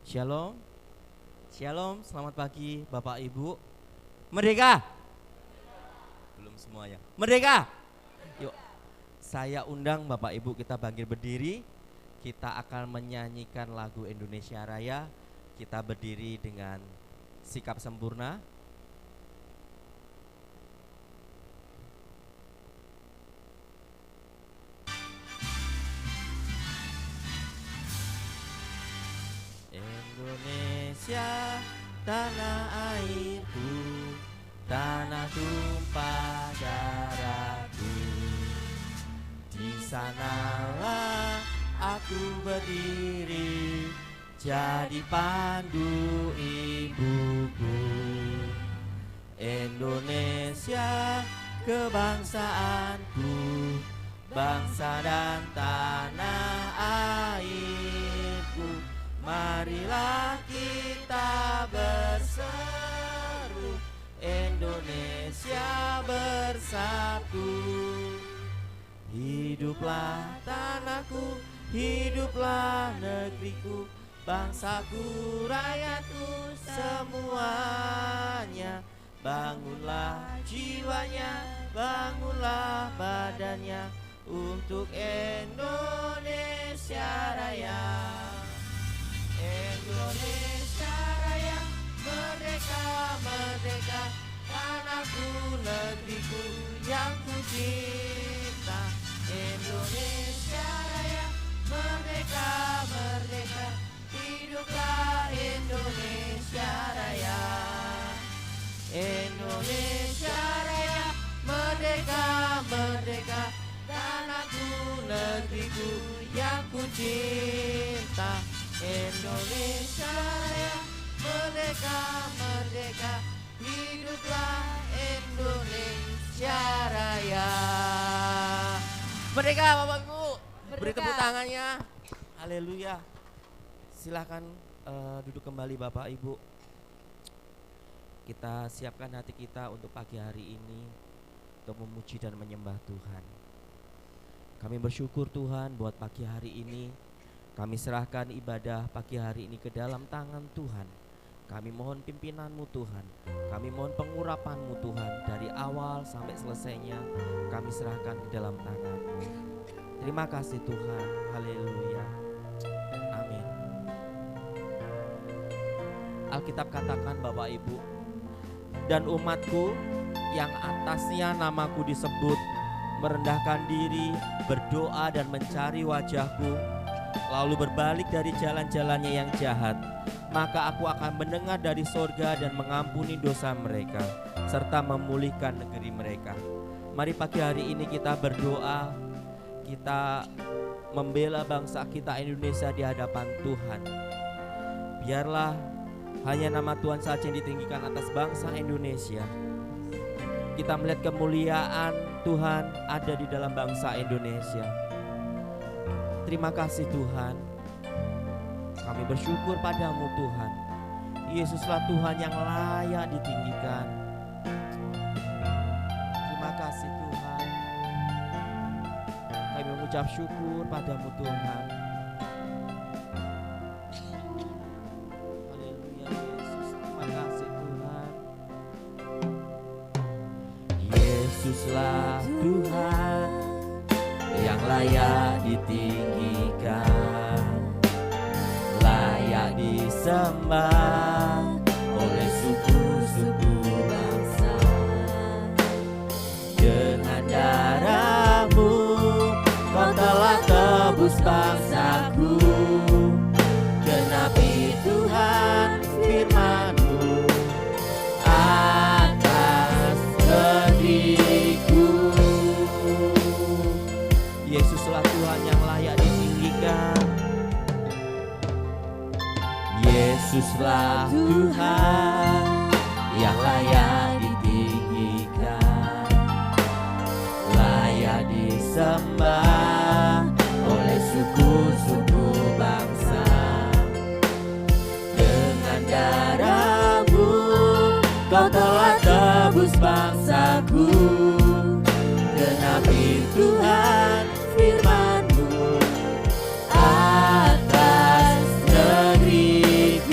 Shalom. Shalom, selamat pagi Bapak Ibu. Merdeka. Belum semuanya. Merdeka. Yuk, saya undang Bapak Ibu kita bangkit berdiri. Kita akan menyanyikan lagu Indonesia Raya. Kita berdiri dengan sikap sempurna. Indonesia, tanah airku, tanah tumpah darahku. Di sanalah aku berdiri, jadi pandu ibuku. Indonesia, kebangsaanku, bangsa dan tanah airku. Marilah kita berseru, Indonesia bersatu. Hiduplah tanahku, hiduplah negeriku, bangsaku, rakyatku semuanya. Bangunlah jiwanya, bangunlah badannya untuk Indonesia Raya. Indonesia Raya, merdeka, merdeka, tanahku, negeriku yang ku cinta. Indonesia Raya, merdeka, merdeka, hiduplah Indonesia Raya. Indonesia Raya, merdeka, merdeka, tanahku, negeriku yang ku cinta. Indonesia Raya, merdeka, merdeka, hiduplah Indonesia Raya. Merdeka Bapak Ibu, beri tepuk tangannya. Haleluya. Silahkan duduk kembali Bapak Ibu. Kita siapkan hati kita untuk pagi hari ini untuk memuji dan menyembah Tuhan. Kami bersyukur Tuhan buat pagi hari ini. Kami serahkan ibadah pagi hari ini ke dalam tangan Tuhan. Kami mohon pimpinan-Mu Tuhan. Kami mohon pengurapan-Mu Tuhan. Dari awal sampai selesainya kami serahkan ke dalam tangan-Mu. Terima kasih Tuhan. Haleluya. Amin. Alkitab katakan Bapak Ibu, dan umatku yang atasnya namaku disebut merendahkan diri, berdoa dan mencari wajahku, lalu berbalik dari jalan-jalannya yang jahat, maka aku akan mendengar dari sorga dan mengampuni dosa mereka, serta memulihkan negeri mereka. Mari pagi hari ini kita berdoa, kita membela bangsa kita Indonesia di hadapan Tuhan. Biarlah hanya nama Tuhan saja yang ditinggikan atas bangsa Indonesia. Kita melihat kemuliaan Tuhan ada di dalam bangsa Indonesia. Terima kasih Tuhan. Kami bersyukur padamu Tuhan. Yesuslah Tuhan yang layak ditinggikan. Terima kasih Tuhan. Kami mengucap syukur padamu Tuhan. Haleluya Yesus. Terima kasih Tuhan. Yesuslah Tuhan yang layak ditinggikan, layak disembah oleh suku-suku bangsa. Dengan darah-Mu Kau telah tebus bangsaku. Genapi Tuhan firman-Mu atas negeriku. Yesuslah Tuhan yang layak ditinggikan. Yesuslah Tuhan yang layak ditinggikan, layak disembah oleh suku-suku bangsa. Dengan darah-Mu Kau telah tebus bangsaku. Genapi Tuhan firman-Mu atas negeriku.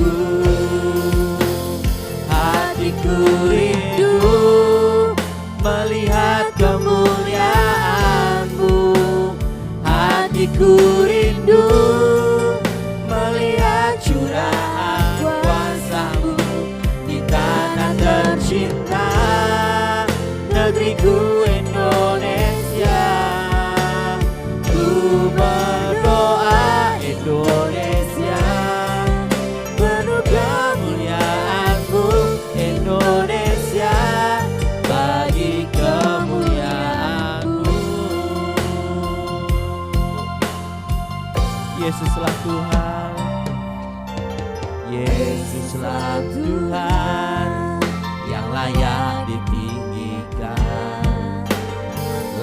Yesuslah Tuhan yang layak ditinggikan,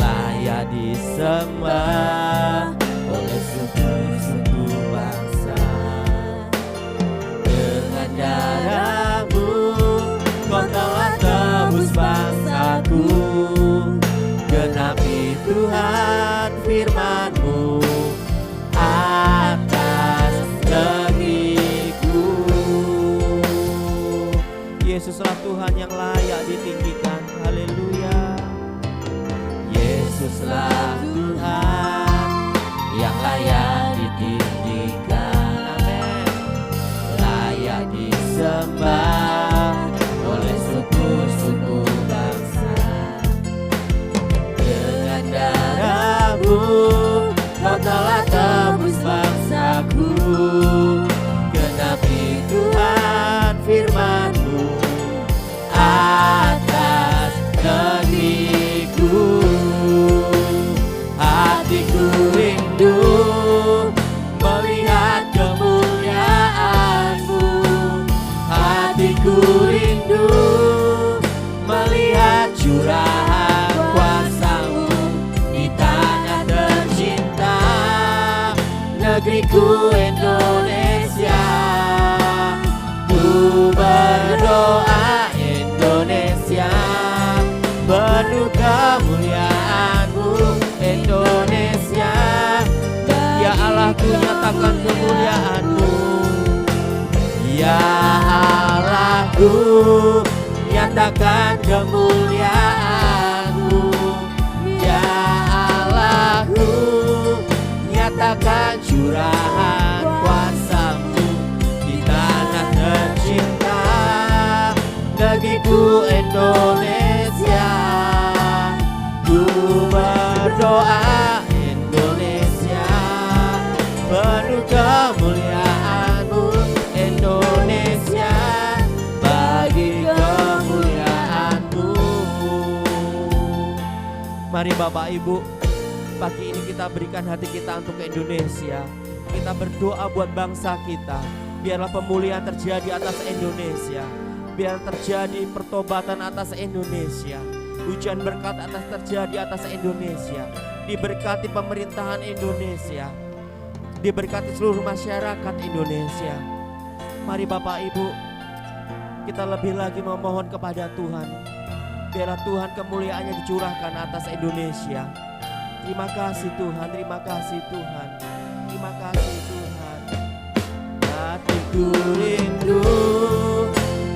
layak disembah oleh suku-suku bangsa. Dengan darah-Mu Kau telah tebus bangsaku. Genapi Tuhan firman-Mu atas negeriku. Yesuslah Tuhan yang layak ditinggikan. Haleluya. Yesuslah Tuhan yang layak ditinggikan. Amin. Layak disembah oleh suku-suku bangsa. Dengan darah-Mu Kau telah tebus bangsaku. Genapi Tuhan firman-Mu atas negeriku. Hatiku rindu melihat kemuliaan-Mu. Hatiku rindu melihat curahan kuasa-Mu di tanah tercinta, negeriku Indonesia. Ku berdoa Indonesia, penuh kemuliaan-Mu Indonesia. Ya Allah, ku nyatakan kemuliaan-Mu. Ya Allahku, nyatakan kemuliaan-Mu. Ya Allahku, nyatakan curahan kuasa-Mu di tanah tercinta, negeriku Indonesia. Ku berdoa Indonesia, penuh kemuliaan-Mu Indonesia, bagi kemuliaan-Mu. Mari Bapak Ibu, pagi ini kita berikan hati kita untuk Indonesia. Kita berdoa buat bangsa kita. Biarlah pemulihan terjadi atas Indonesia. Biar terjadi pertobatan atas Indonesia. Hujan berkat atas terjadi atas Indonesia. Diberkati pemerintahan Indonesia. Diberkati seluruh masyarakat Indonesia. Mari Bapak Ibu, kita lebih lagi memohon kepada Tuhan. Biarlah Tuhan kemuliaannya dicurahkan atas Indonesia. Terima kasih Tuhan, terima kasih Tuhan, terima kasih Tuhan. Hatiku rindu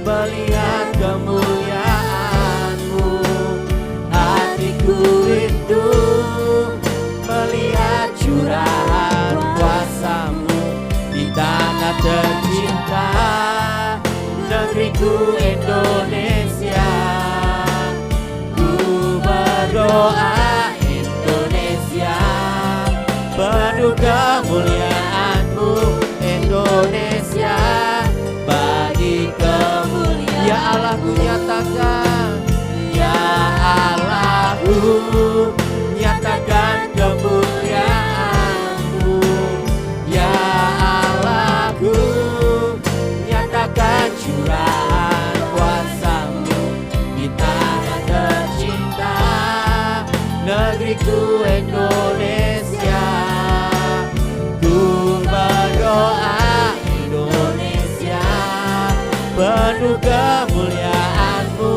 melihat kemuliaan-Mu. Hatiku rindu melihat curahan kuasa-Mu di tanah tercinta, negeriku Indonesia. Ku berdoa Indonesia, penuh kemuliaan-Mu Indonesia, bagi kemuliaan. Ya Allah, ku nyatakan, ya Allahku, nyatakan kemuliaan-Mu. Ya Allahku, nyatakan curahan kuasa-Mu di tanah tercinta, negeriku Indonesia. Ku berdoa Indonesia, penuh kemuliaan-Mu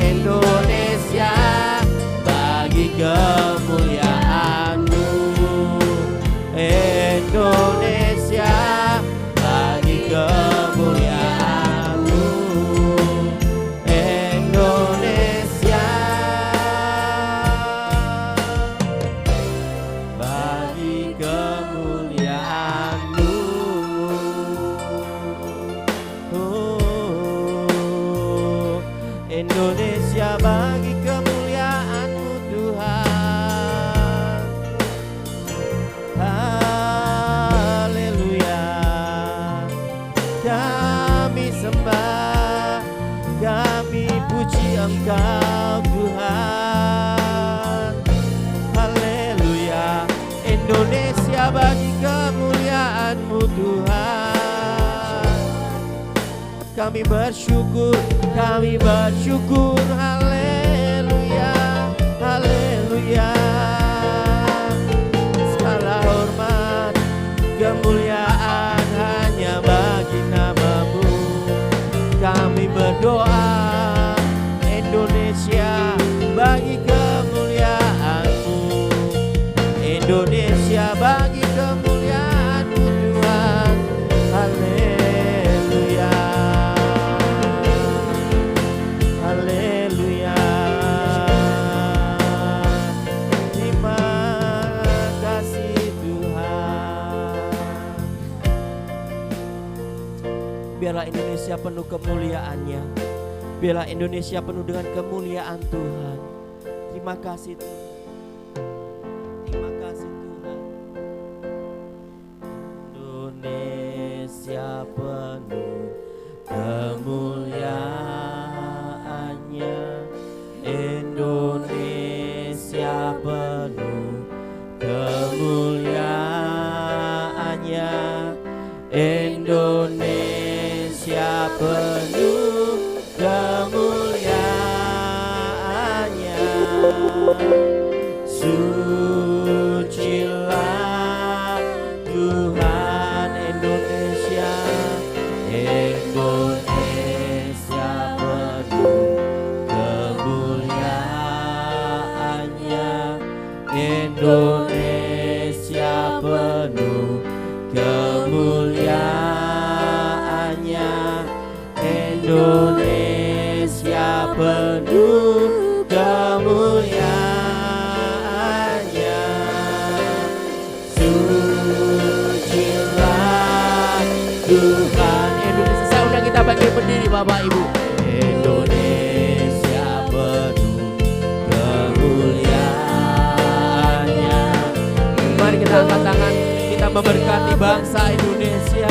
Indonesia, bagi kemuliaan-Mu Indonesia, bagi kemuliaan-Mu Indonesia, bagi kemuliaan-Mu. Indonesia, bagi kemuliaan-Mu Tuhan. Haleluya. Kami sembah, kami puji Engkau Tuhan. Haleluya. Indonesia, bagi kemuliaan-Mu Tuhan. kami bersyukur, kami bersyukur. Haleluya, haleluya. Segala hormat, kemuliaan hanya bagi nama-Mu. Kami berdoa Indonesia bagi kemuliaan-Mu, Indonesia bagi kemuliaan-Mu Tuhan. Haleluya, haleluya. Terima kasih Tuhan. Biarlah Indonesia penuh kemuliaan-Nya, biarlah Indonesia penuh dengan kemuliaan Tuhan. Terima kasih Tuhan. Terima kasih Tuhan. Indonesia penuh kemuliaan-Nya, Indonesia penuh kemuliaan-Nya, Indonesia penuh kemuliaan-Nya. Sucilah Tuhan Indonesia, Indonesia penuh kemuliaan-Nya, Indonesia penuh kemuliaan-Nya, Indonesia penuh kemuliaan-Nya. Sucilah Tuhan Indonesia. Saya undang kita bangkit berdiri Bapak Ibu. Indonesia penuh kemuliaan-Nya. Mari kita angkat tangan, kita memberkati bangsa Indonesia.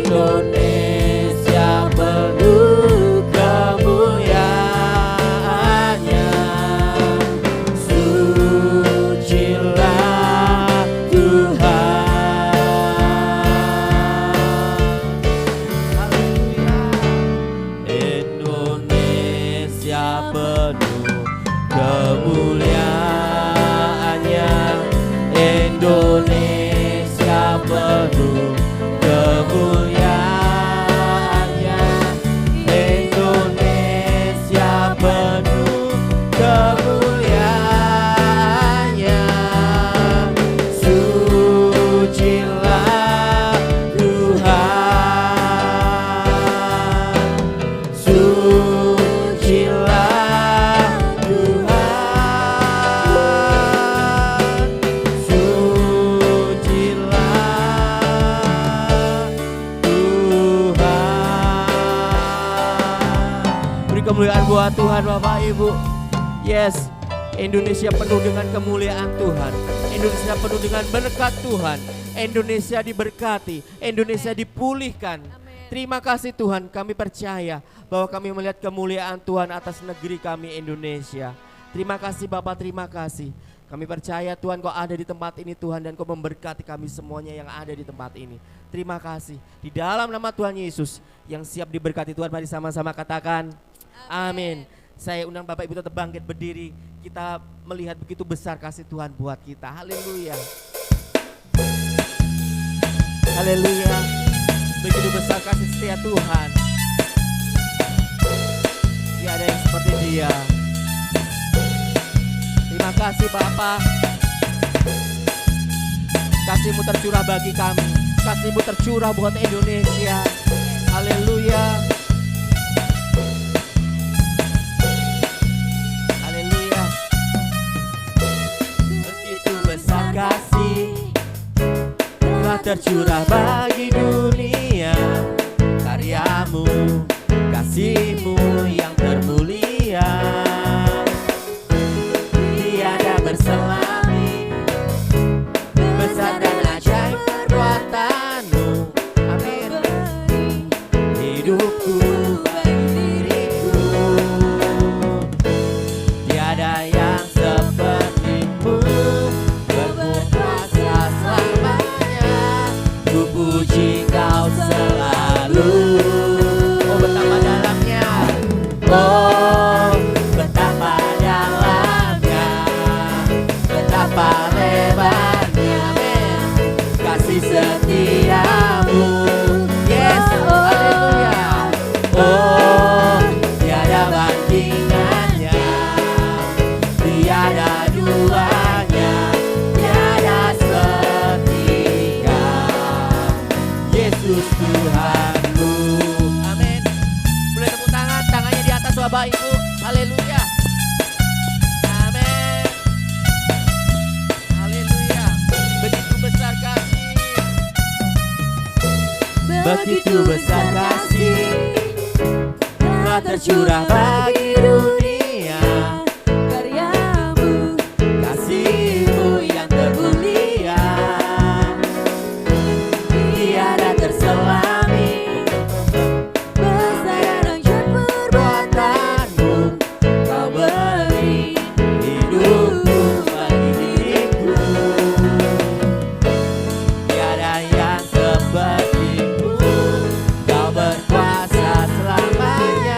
Indonesia penuh kemuliaan-Nya. Sucilah Tuhan. Indonesia penuh kemuliaan-Nya, Indonesia penuh kemuliaan-Nya, Indonesia penuh kemuliaan-Nya. Sucilah Tuhan, sucilah Tuhan, kemuliaan buat Tuhan Bapak Ibu. Yes, Indonesia penuh dengan kemuliaan Tuhan, Indonesia penuh dengan berkat Tuhan, Indonesia diberkati, Indonesia dipulihkan. Terima kasih Tuhan, kami percaya bahwa kami melihat kemuliaan Tuhan atas negeri kami Indonesia. Terima kasih Bapak, terima kasih. Kami percaya Tuhan Kau ada di tempat ini Tuhan, dan Kau memberkati kami semuanya yang ada di tempat ini. Terima kasih. Di dalam nama Tuhan Yesus yang siap diberkati Tuhan, mari sama-sama katakan amin. Saya undang Bapak Ibu tetap bangkit berdiri. Kita melihat begitu besar kasih Tuhan buat kita. Haleluya. Haleluya. Begitu besar kasih setia Tuhan. Tiada yang seperti Dia. Terima kasih Bapa. Kasih-Mu tercurah bagi kami. Kasih-Mu tercurah buat Indonesia. Haleluya. Haleluya. Begitu besar kasih telah tercurah bagi dunia. Karya-Mu, kasih-Mu yang termulia, tiada berselangi, besar dan ajaib perbuatan-Mu. Amin. Hidupku bagi diriku, tiada yang seperti-Mu, berkuasa selamanya. Ku puji kasih setiamu. Yes, haleluya. Oh, tiada bandingannya, tiada duanya, tiada sepertiga. Yesus Tuhanku. Amin. Boleh tepuk tangan, tangannya di atas Bapak Ibu. Haleluya. Amin. Haleluya. Begitu besar kasih. Begitu besar kasih telah tercurah bagi dunia. Karyamu, kasihmu yang termulia, tiada terselami. Besar dan dahsyat perbuatanmu, kau beri hidupmu bagi diriku. Tiada yang sepertimu, kau berkuasa selamanya.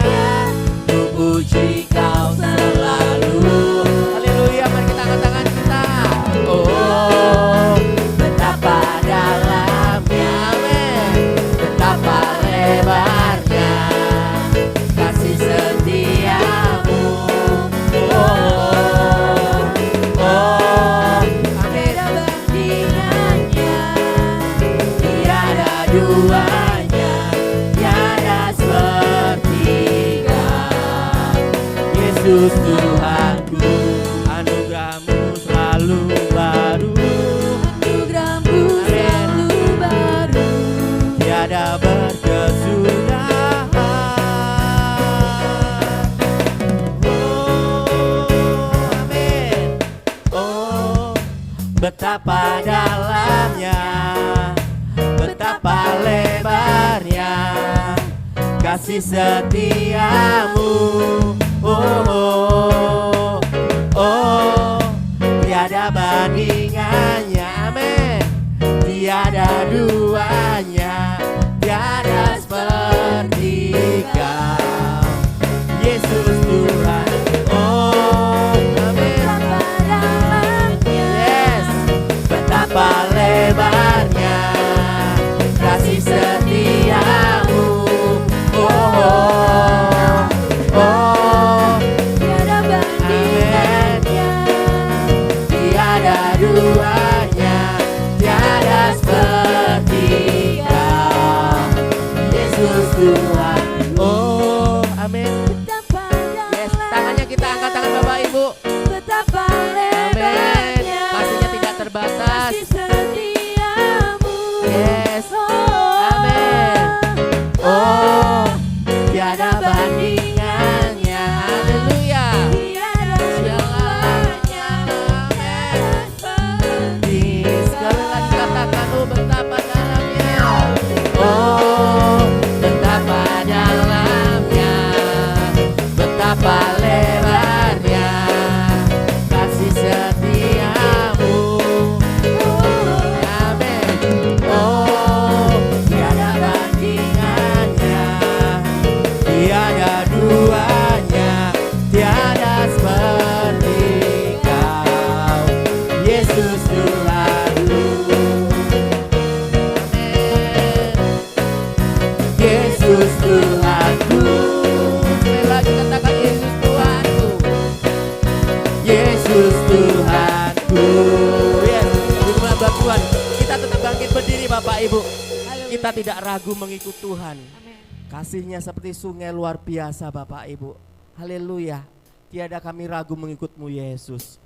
Ku puji kau selalu. Haleluya, mari kita angkat tangan kita. Oh, betapa dalamnya, amin. Betapa lebarnya kasih setiamu. Oh, oh, amin. Bandingannya, tiada duanya, tiada sepertiga. Yesus Tuhanku, anugerahmu selalu baru, anugerahmu selalu baru, tiada berkesudahan. Oh, amin. Oh, betapa dalamnya, betapa lebarnya kasih setiamu. Oh, oh, oh, tiada bandingannya, amin. Tiada duanya, tiada sepertiga. Yesus Tuhan. Oh, amin. Yes, betapa lebarnya kasih setiamu. Oh, oh, oh, tiada bandingannya, tiada duanya, tiada sepertiga. Yesus Tuhan. Oh, amin. Yes, tangannya kita angkat, tangan Bapak Ibu. Betapa Amin. lebarnya Kasihnya tidak terbatas. kasih setiamu. Yes. Amin. Oh, tiada bandingannya. Haleluya. Tiada duanya, tiada seperti. Sekali lagi katakan, oh betapa dalamnya. Oh, betapa dalamnya, betapa lebarnya kasih setiamu. Amin. Oh, tiada bandingannya, tiada duanya, tiada seperti kau. Yesus Tuhanku. Amin. Yesus Tuhanku. Sekali lagi katakan, Yesus Tuhanku. Yesus Tuhanku. Yes, firman Tuhan. Kita tetap bangkit berdiri Bapak Ibu. Kita tidak ragu mengikut Tuhan. Kasihnya seperti sungai luar biasa Bapak Ibu. Haleluya. Tiada kami ragu mengikut-Mu Yesus.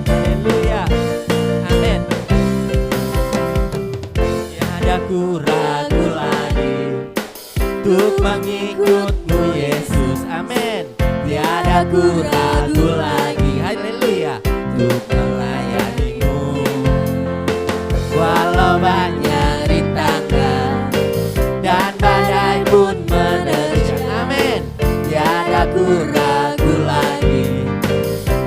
Haleluya. Amin. Tiada ku ragu lagi untuk mengikut-Mu Yesus. Amin. Tiada ku ragu lagi. Haleluya. Untuk melayani-Mu. Walau banyak rintangan dan badai pun menerjang. Amin. Tiada ku ragu lagi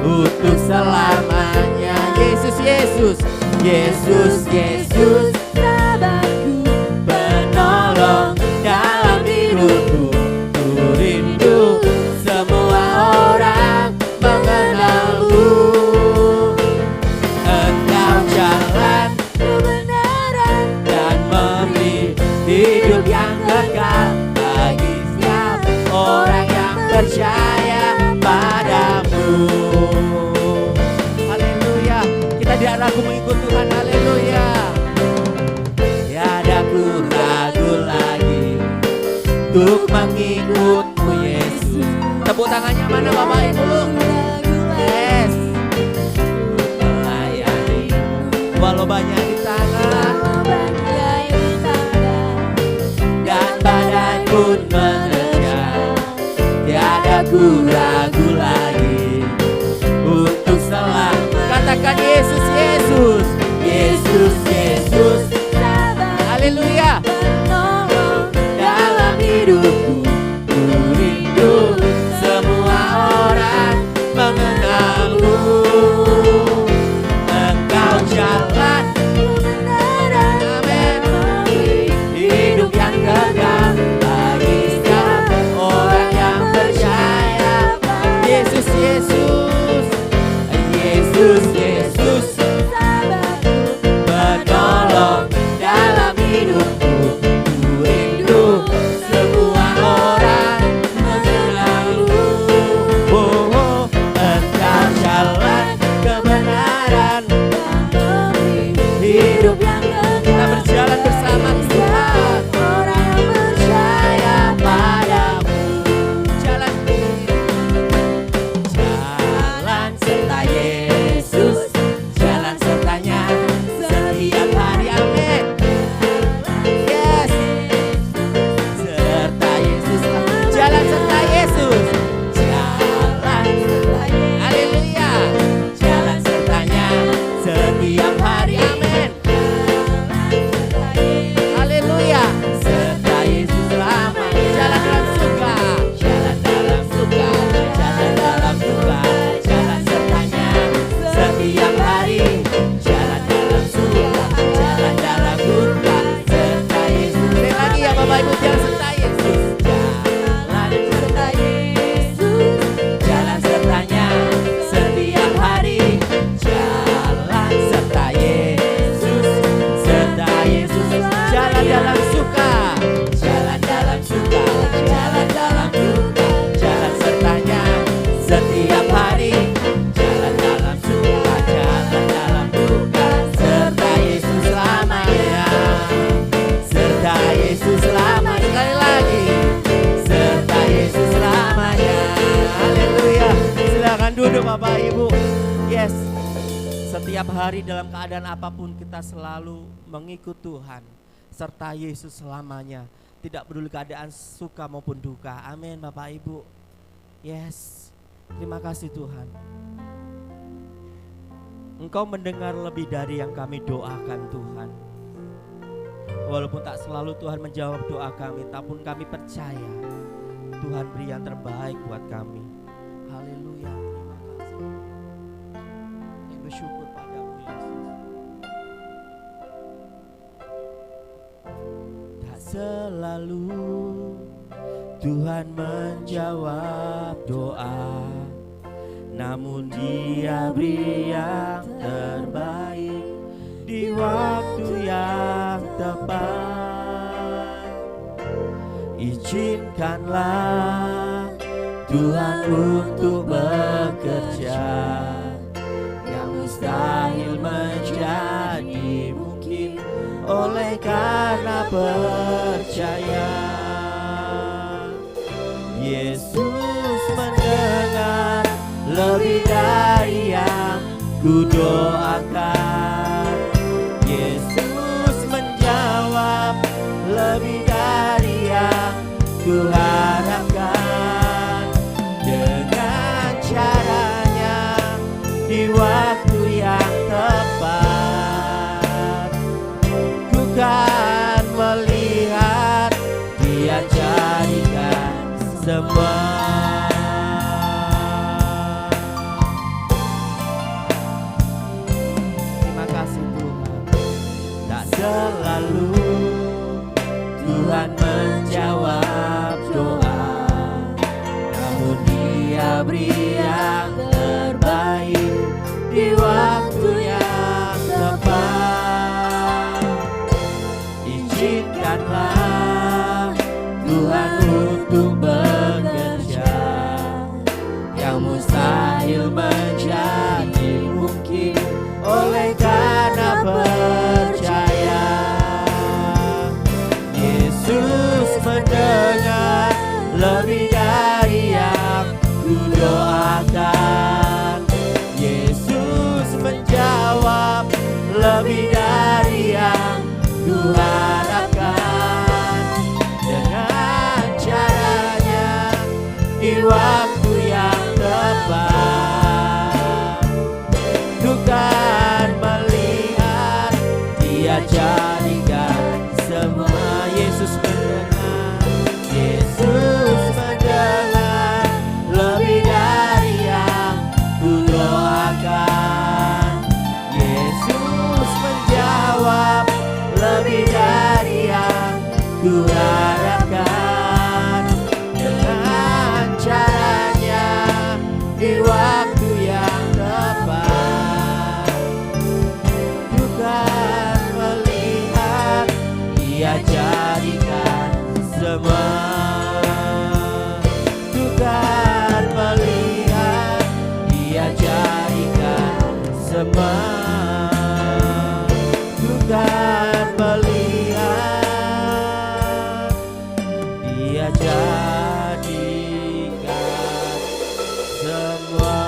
untuk selamanya. Yesus, Yesus, Yesus, Yesus, sahabatku, penolong dalam hidupku. Ku percaya padamu. Haleluya. Kita tidak ragu mengikut Tuhan. Haleluya. Tiada ku ragu lagi untuk mengikutmu Yesus. Tepuk tangannya mana Bapak Ibu? Yes. Melayani walau banyak rintangan dan badai pun menerjang, tiada ku ragu lagi untuk selalu. Katakan Yesus, Yesus, Yesus, Yesus. Haleluya. Dalam hidupku ku rindu semua orang mengenalmu. Engkau jalan amin, hidup yang kekal bagi setiap orang yang percaya. Yesus, Yesus, Yesus, Yesus, penolong dalam hidupku. Ku rindu semua orang mengenalmu. Oh, oh, engkau jalan kebenaran, hidup yang kita berjalan bersama Tuhan. Orang yang percaya padamu. Jalan serta Yesus, jalan sertanya setiap hari. Amin. Yes. Serta Yesus, jalan serta Yesus, jalan. Haleluya. Jalan sertanya setiap hari. Amin. Haleluya. Serta Yesus lama. Jalan dalam suka, jalan dalam suka, jalan dalam duka, jalan sertanya setiap hari. Jalan dalam suka, jalan dalam duka, serta Yesus. Sekali lagi ya Bapak Ibu, jalan serta Yesus. Jalan serta Yesus, jalan sertanya setiap hari. Jalan serta Yesus, serta Yesus. Jalan dalam suka, jalan dalam suka, jalan dalam duka, jalan sertanya setiap hari. Jalan dalam suka, jalan dalam duka, serta Yesus selamanya. Serta Yesus selamanya. Sekali lagi, serta Yesus selamanya. Haleluya. Silakan duduk Bapak Ibu. Yes. Setiap hari dalam keadaan apapun kita selalu mengikut Tuhan. Serta Yesus selamanya. Tidak peduli keadaan suka maupun duka. Amin Bapak Ibu. Yes. Terima kasih Tuhan. Engkau mendengar lebih dari yang kami doakan Tuhan. Walaupun tak selalu Tuhan menjawab doa kami, tapi kami percaya Tuhan beri yang terbaik buat kami. Haleluya. Terima kasih. Kami bersyukur padamu Yesus. Tak selalu Tuhan menjawab doa, namun Dia beri yang terbaik di waktu yang tepat. Izinkanlah Tuhan untuk bekerja, yang mustahil menjadi mungkin oleh karena percaya. Yesus mendengar lebih dari yang ku doakan. Yesus menjawab lebih dari yang ku harapkan. Dengan caranya di waktu yang tepat, ku kan melihat Dia jadikan semua. Terima kasih Tuhan. Tak selalu Tuhan menjawab doa, namun Dia beri yang terbaik di waktu yang tepat. Izinkanlah Tuhan untuk bekerja, lebih dari yang ku doakan. Yesus menjawab lebih dari yang ku harapkan. Dengan caranya di waktu yang tepat, ku kan melihat Dia jadikan semua. Yesus mendengar, Yesus mendengar lebih dari yang ku doakan. Yesus menjawab lebih dari yang ku harapkan. Dengan caranya di waktu yang tepat, ku kan melihat Dia jadikan semua. Ku kan melihat Dia jadikan semua. Ku kan melihat Dia jadikan semua.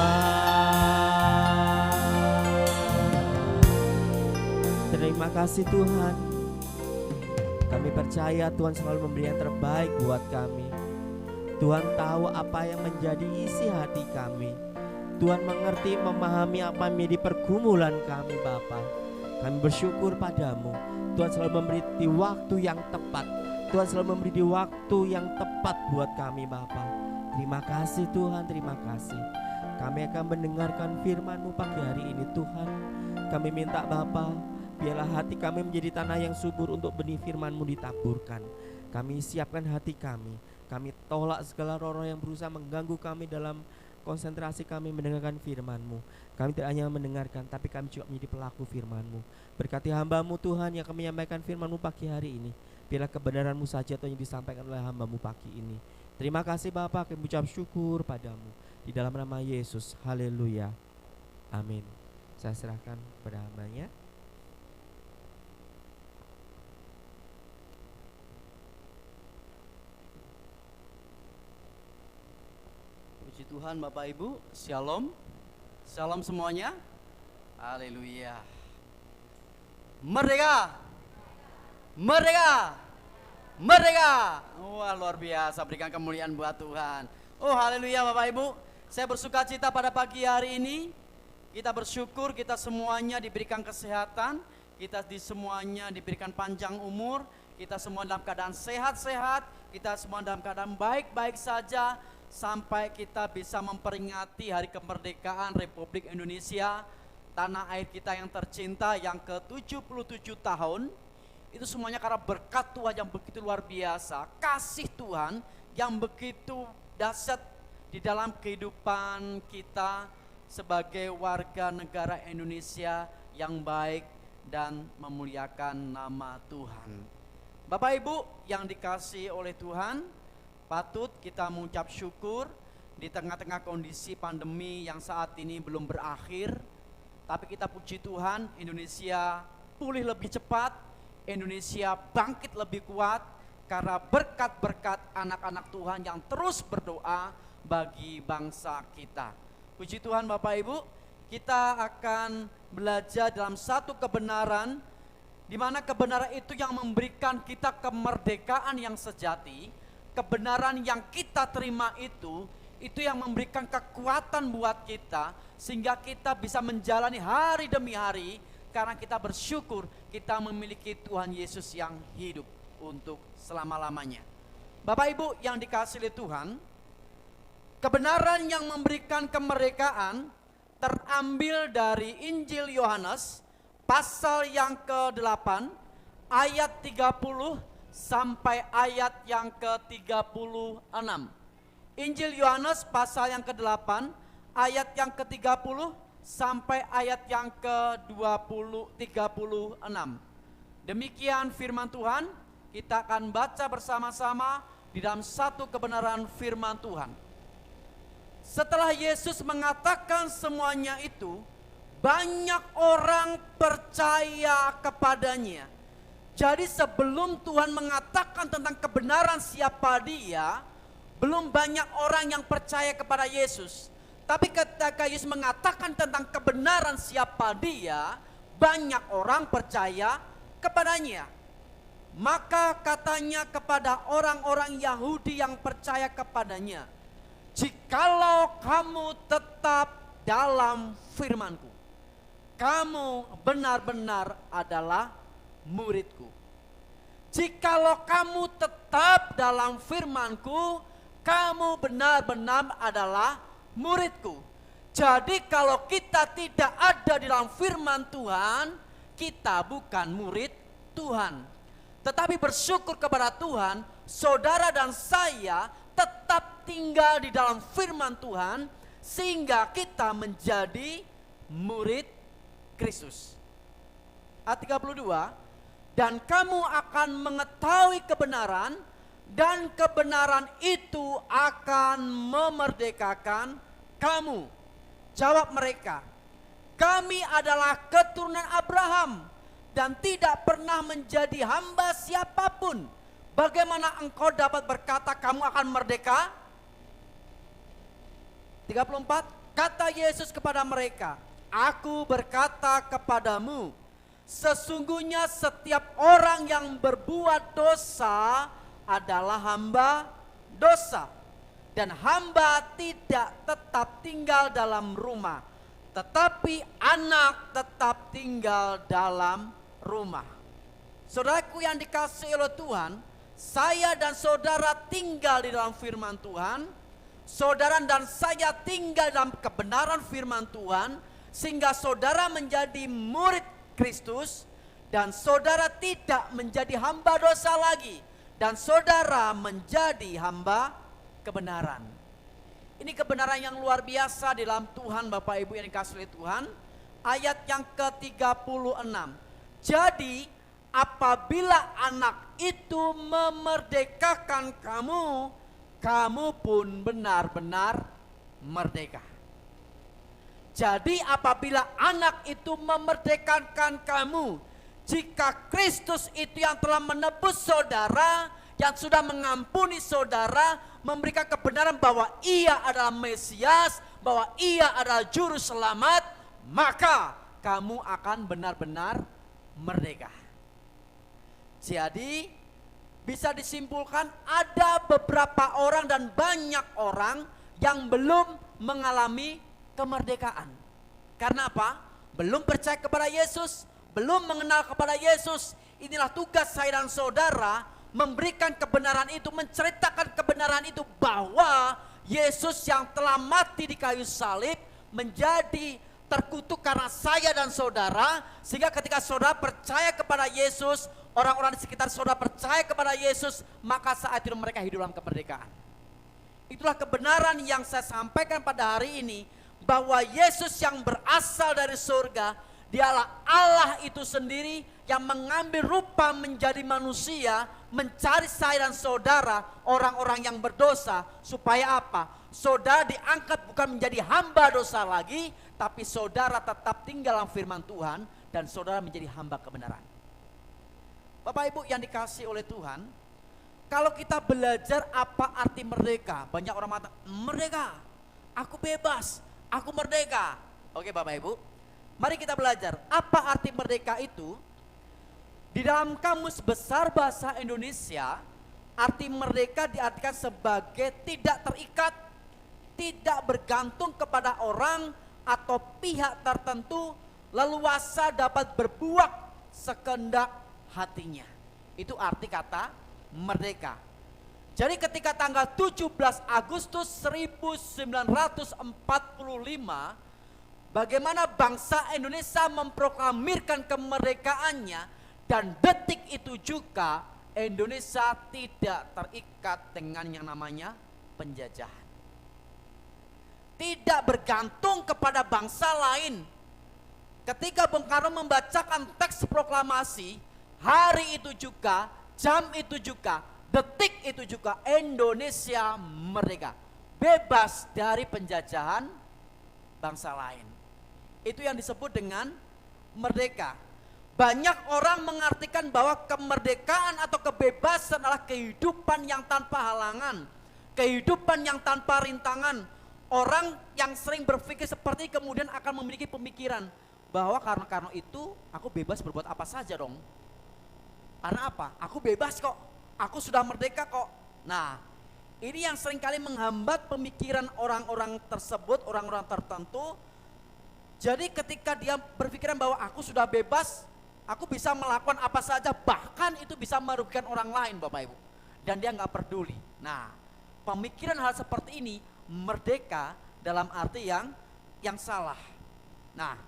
Terima kasih Tuhan. Kami percaya Tuhan selalu memberi yang terbaik buat kami. Tuhan tahu apa yang menjadi isi hati kami. Tuhan mengerti, memahami apa yang menjadi pergumulan kami Bapa. Kami bersyukur padamu. Tuhan selalu memberi di waktu yang tepat. Tuhan selalu memberi di waktu yang tepat buat kami Bapa. Terima kasih Tuhan, terima kasih. Kami akan mendengarkan firman-Mu pagi hari ini Tuhan. Kami minta Bapa, biarlah hati kami menjadi tanah yang subur untuk benih firman-Mu ditaburkan. Kami siapkan hati kami. Kami tolak segala roh-roh yang berusaha mengganggu kami dalam konsentrasi kami mendengarkan firman-Mu. Kami tidak hanya mendengarkan, tapi kami juga menjadi pelaku firman-Mu. Berkati hamba-Mu Tuhan yang akan menyampaikan firman-Mu pagi hari ini. Biarlah kebenaran-Mu saja Tuhan yang disampaikan oleh hamba-Mu pagi ini. Terima kasih Bapa, kami ucap syukur padamu. Di dalam nama Yesus, haleluya, amin. Saya serahkan kepada hambanya. Puji Tuhan Bapak Ibu, Shalom. Shalom semuanya. Haleluya. Merdeka. Merdeka. Merdeka. Wah, luar biasa, berikan kemuliaan buat Tuhan. Oh, haleluya Bapak Ibu. Saya bersuka cita pada pagi hari ini. Kita bersyukur kita semuanya diberikan kesehatan, kita semuanya diberikan panjang umur, kita semua dalam keadaan sehat-sehat, kita semua dalam keadaan baik-baik saja, sampai kita bisa memperingati hari kemerdekaan Republik Indonesia, tanah air kita yang tercinta yang ke-77 tahun. Itu semuanya karena berkat Tuhan yang begitu luar biasa, kasih Tuhan yang begitu dahsyat di dalam kehidupan kita sebagai warga negara Indonesia yang baik dan memuliakan nama Tuhan. Bapak Ibu yang dikasihi oleh Tuhan, patut kita mengucap syukur di tengah-tengah kondisi pandemi yang saat ini belum berakhir. Tapi kita puji Tuhan, Indonesia pulih lebih cepat, Indonesia bangkit lebih kuat karena berkat-berkat anak-anak Tuhan yang terus berdoa bagi bangsa kita. Puji Tuhan Bapak Ibu, kita akan belajar dalam satu kebenaran, di mana kebenaran itu yang memberikan kita kemerdekaan yang sejati. Kebenaran yang kita terima itu yang memberikan kekuatan buat kita, sehingga kita bisa menjalani hari demi hari, karena kita bersyukur kita memiliki Tuhan Yesus yang hidup untuk selama-lamanya. Bapak Ibu yang dikasihi Tuhan, kebenaran yang memberikan kemerdekaan terambil dari Injil Yohanes pasal yang ke-8 ayat 30 sampai ayat yang ke-36. Injil Yohanes pasal yang ke-8 ayat yang ke-30 sampai ayat yang ke-36. Demikian firman Tuhan, kita akan baca bersama-sama di dalam satu kebenaran firman Tuhan. Setelah Yesus mengatakan semuanya itu, banyak orang percaya kepadanya. Jadi sebelum Tuhan mengatakan tentang kebenaran siapa Dia, belum banyak orang yang percaya kepada Yesus. Tapi ketika Yesus mengatakan tentang kebenaran siapa dia, banyak orang percaya kepadanya. Maka katanya kepada orang-orang Yahudi yang percaya kepadanya, jikalau kamu tetap dalam firman-Ku, kamu benar-benar adalah murid-Ku. Jikalau kamu tetap dalam firman-Ku, kamu benar-benar adalah murid-Ku. Jadi kalau kita tidak ada di dalam firman Tuhan, kita bukan murid Tuhan. Tetapi bersyukur kepada Tuhan, saudara dan saya tetap tinggal di dalam firman Tuhan, sehingga kita menjadi murid Kristus. Ayat 32, dan kamu akan mengetahui kebenaran, dan kebenaran itu akan memerdekakan kamu. Jawab mereka, kami adalah keturunan Abraham dan tidak pernah menjadi hamba siapapun. Bagaimana engkau dapat berkata kamu akan merdeka? 34, kata Yesus kepada mereka, aku berkata kepadamu, sesungguhnya setiap orang yang berbuat dosa adalah hamba dosa. Dan hamba tidak tetap tinggal dalam rumah, tetapi anak tetap tinggal dalam rumah. Saudaraku yang dikasihi oleh Tuhan, saya dan saudara tinggal di dalam firman Tuhan. Saudara dan saya tinggal dalam kebenaran firman Tuhan, sehingga saudara menjadi murid Kristus, dan saudara tidak menjadi hamba dosa lagi, dan saudara menjadi hamba kebenaran. Ini kebenaran yang luar biasa di dalam Tuhan, Bapak Ibu yang dikasihi Tuhan. Ayat yang ke-36. Jadi apabila anak itu memerdekakan kamu, kamu pun benar-benar merdeka. Jadi apabila anak itu memerdekakan kamu, jika Kristus itu yang telah menebus saudara, yang sudah mengampuni saudara, memberikan kebenaran bahwa ia adalah Mesias, bahwa ia adalah juru selamat, maka kamu akan benar-benar merdeka. Jadi bisa disimpulkan ada beberapa orang dan banyak orang yang belum mengalami kemerdekaan. Karena apa? Belum percaya kepada Yesus, belum mengenal kepada Yesus. Inilah tugas saya dan saudara, memberikan kebenaran itu, menceritakan kebenaran itu, bahwa Yesus yang telah mati di kayu salib menjadi terkutuk karena saya dan saudara, sehingga ketika saudara percaya kepada Yesus, orang-orang di sekitar saudara percaya kepada Yesus, maka saat itu mereka hidup dalam kemerdekaan. Itulah kebenaran yang saya sampaikan pada hari ini, bahwa Yesus yang berasal dari surga, dialah Allah itu sendiri yang mengambil rupa menjadi manusia, mencari saya dan saudara, orang-orang yang berdosa, supaya apa? Saudara diangkat bukan menjadi hamba dosa lagi, tapi saudara tetap tinggal dalam firman Tuhan, dan saudara menjadi hamba kebenaran. Bapak Ibu yang dikasihi oleh Tuhan, kalau kita belajar apa arti merdeka, banyak orang mengatakan, merdeka, aku bebas, aku merdeka. Oke Bapak Ibu, mari kita belajar apa arti merdeka itu. Di dalam Kamus Besar Bahasa Indonesia, arti merdeka diartikan sebagai tidak terikat, tidak bergantung kepada orang atau pihak tertentu, leluasa dapat berbuat sekehendak hatinya. Itu arti kata merdeka. Jadi ketika tanggal 17 Agustus 1945, bagaimana bangsa Indonesia memproklamirkan kemerdekaannya, dan detik itu juga Indonesia tidak terikat dengan yang namanya penjajahan. Tidak bergantung kepada bangsa lain. Ketika Bung Karno membacakan teks proklamasi, hari itu juga, jam itu juga, detik itu juga Indonesia merdeka, bebas dari penjajahan bangsa lain. Itu yang disebut dengan merdeka. Banyak orang mengartikan bahwa kemerdekaan atau kebebasan adalah kehidupan yang tanpa halangan, kehidupan yang tanpa rintangan. Orang yang sering berpikir seperti kemudian akan memiliki pemikiran bahwa karena itu aku bebas berbuat apa saja dong. Karena apa? Aku bebas kok, aku sudah merdeka kok. Nah, ini yang seringkali menghambat pemikiran orang-orang tersebut, orang-orang tertentu. Jadi ketika dia berpikiran bahwa aku sudah bebas, aku bisa melakukan apa saja, bahkan itu bisa merugikan orang lain Bapak Ibu. Dan dia nggak peduli. Nah, pemikiran hal seperti ini merdeka dalam arti yang salah. Nah,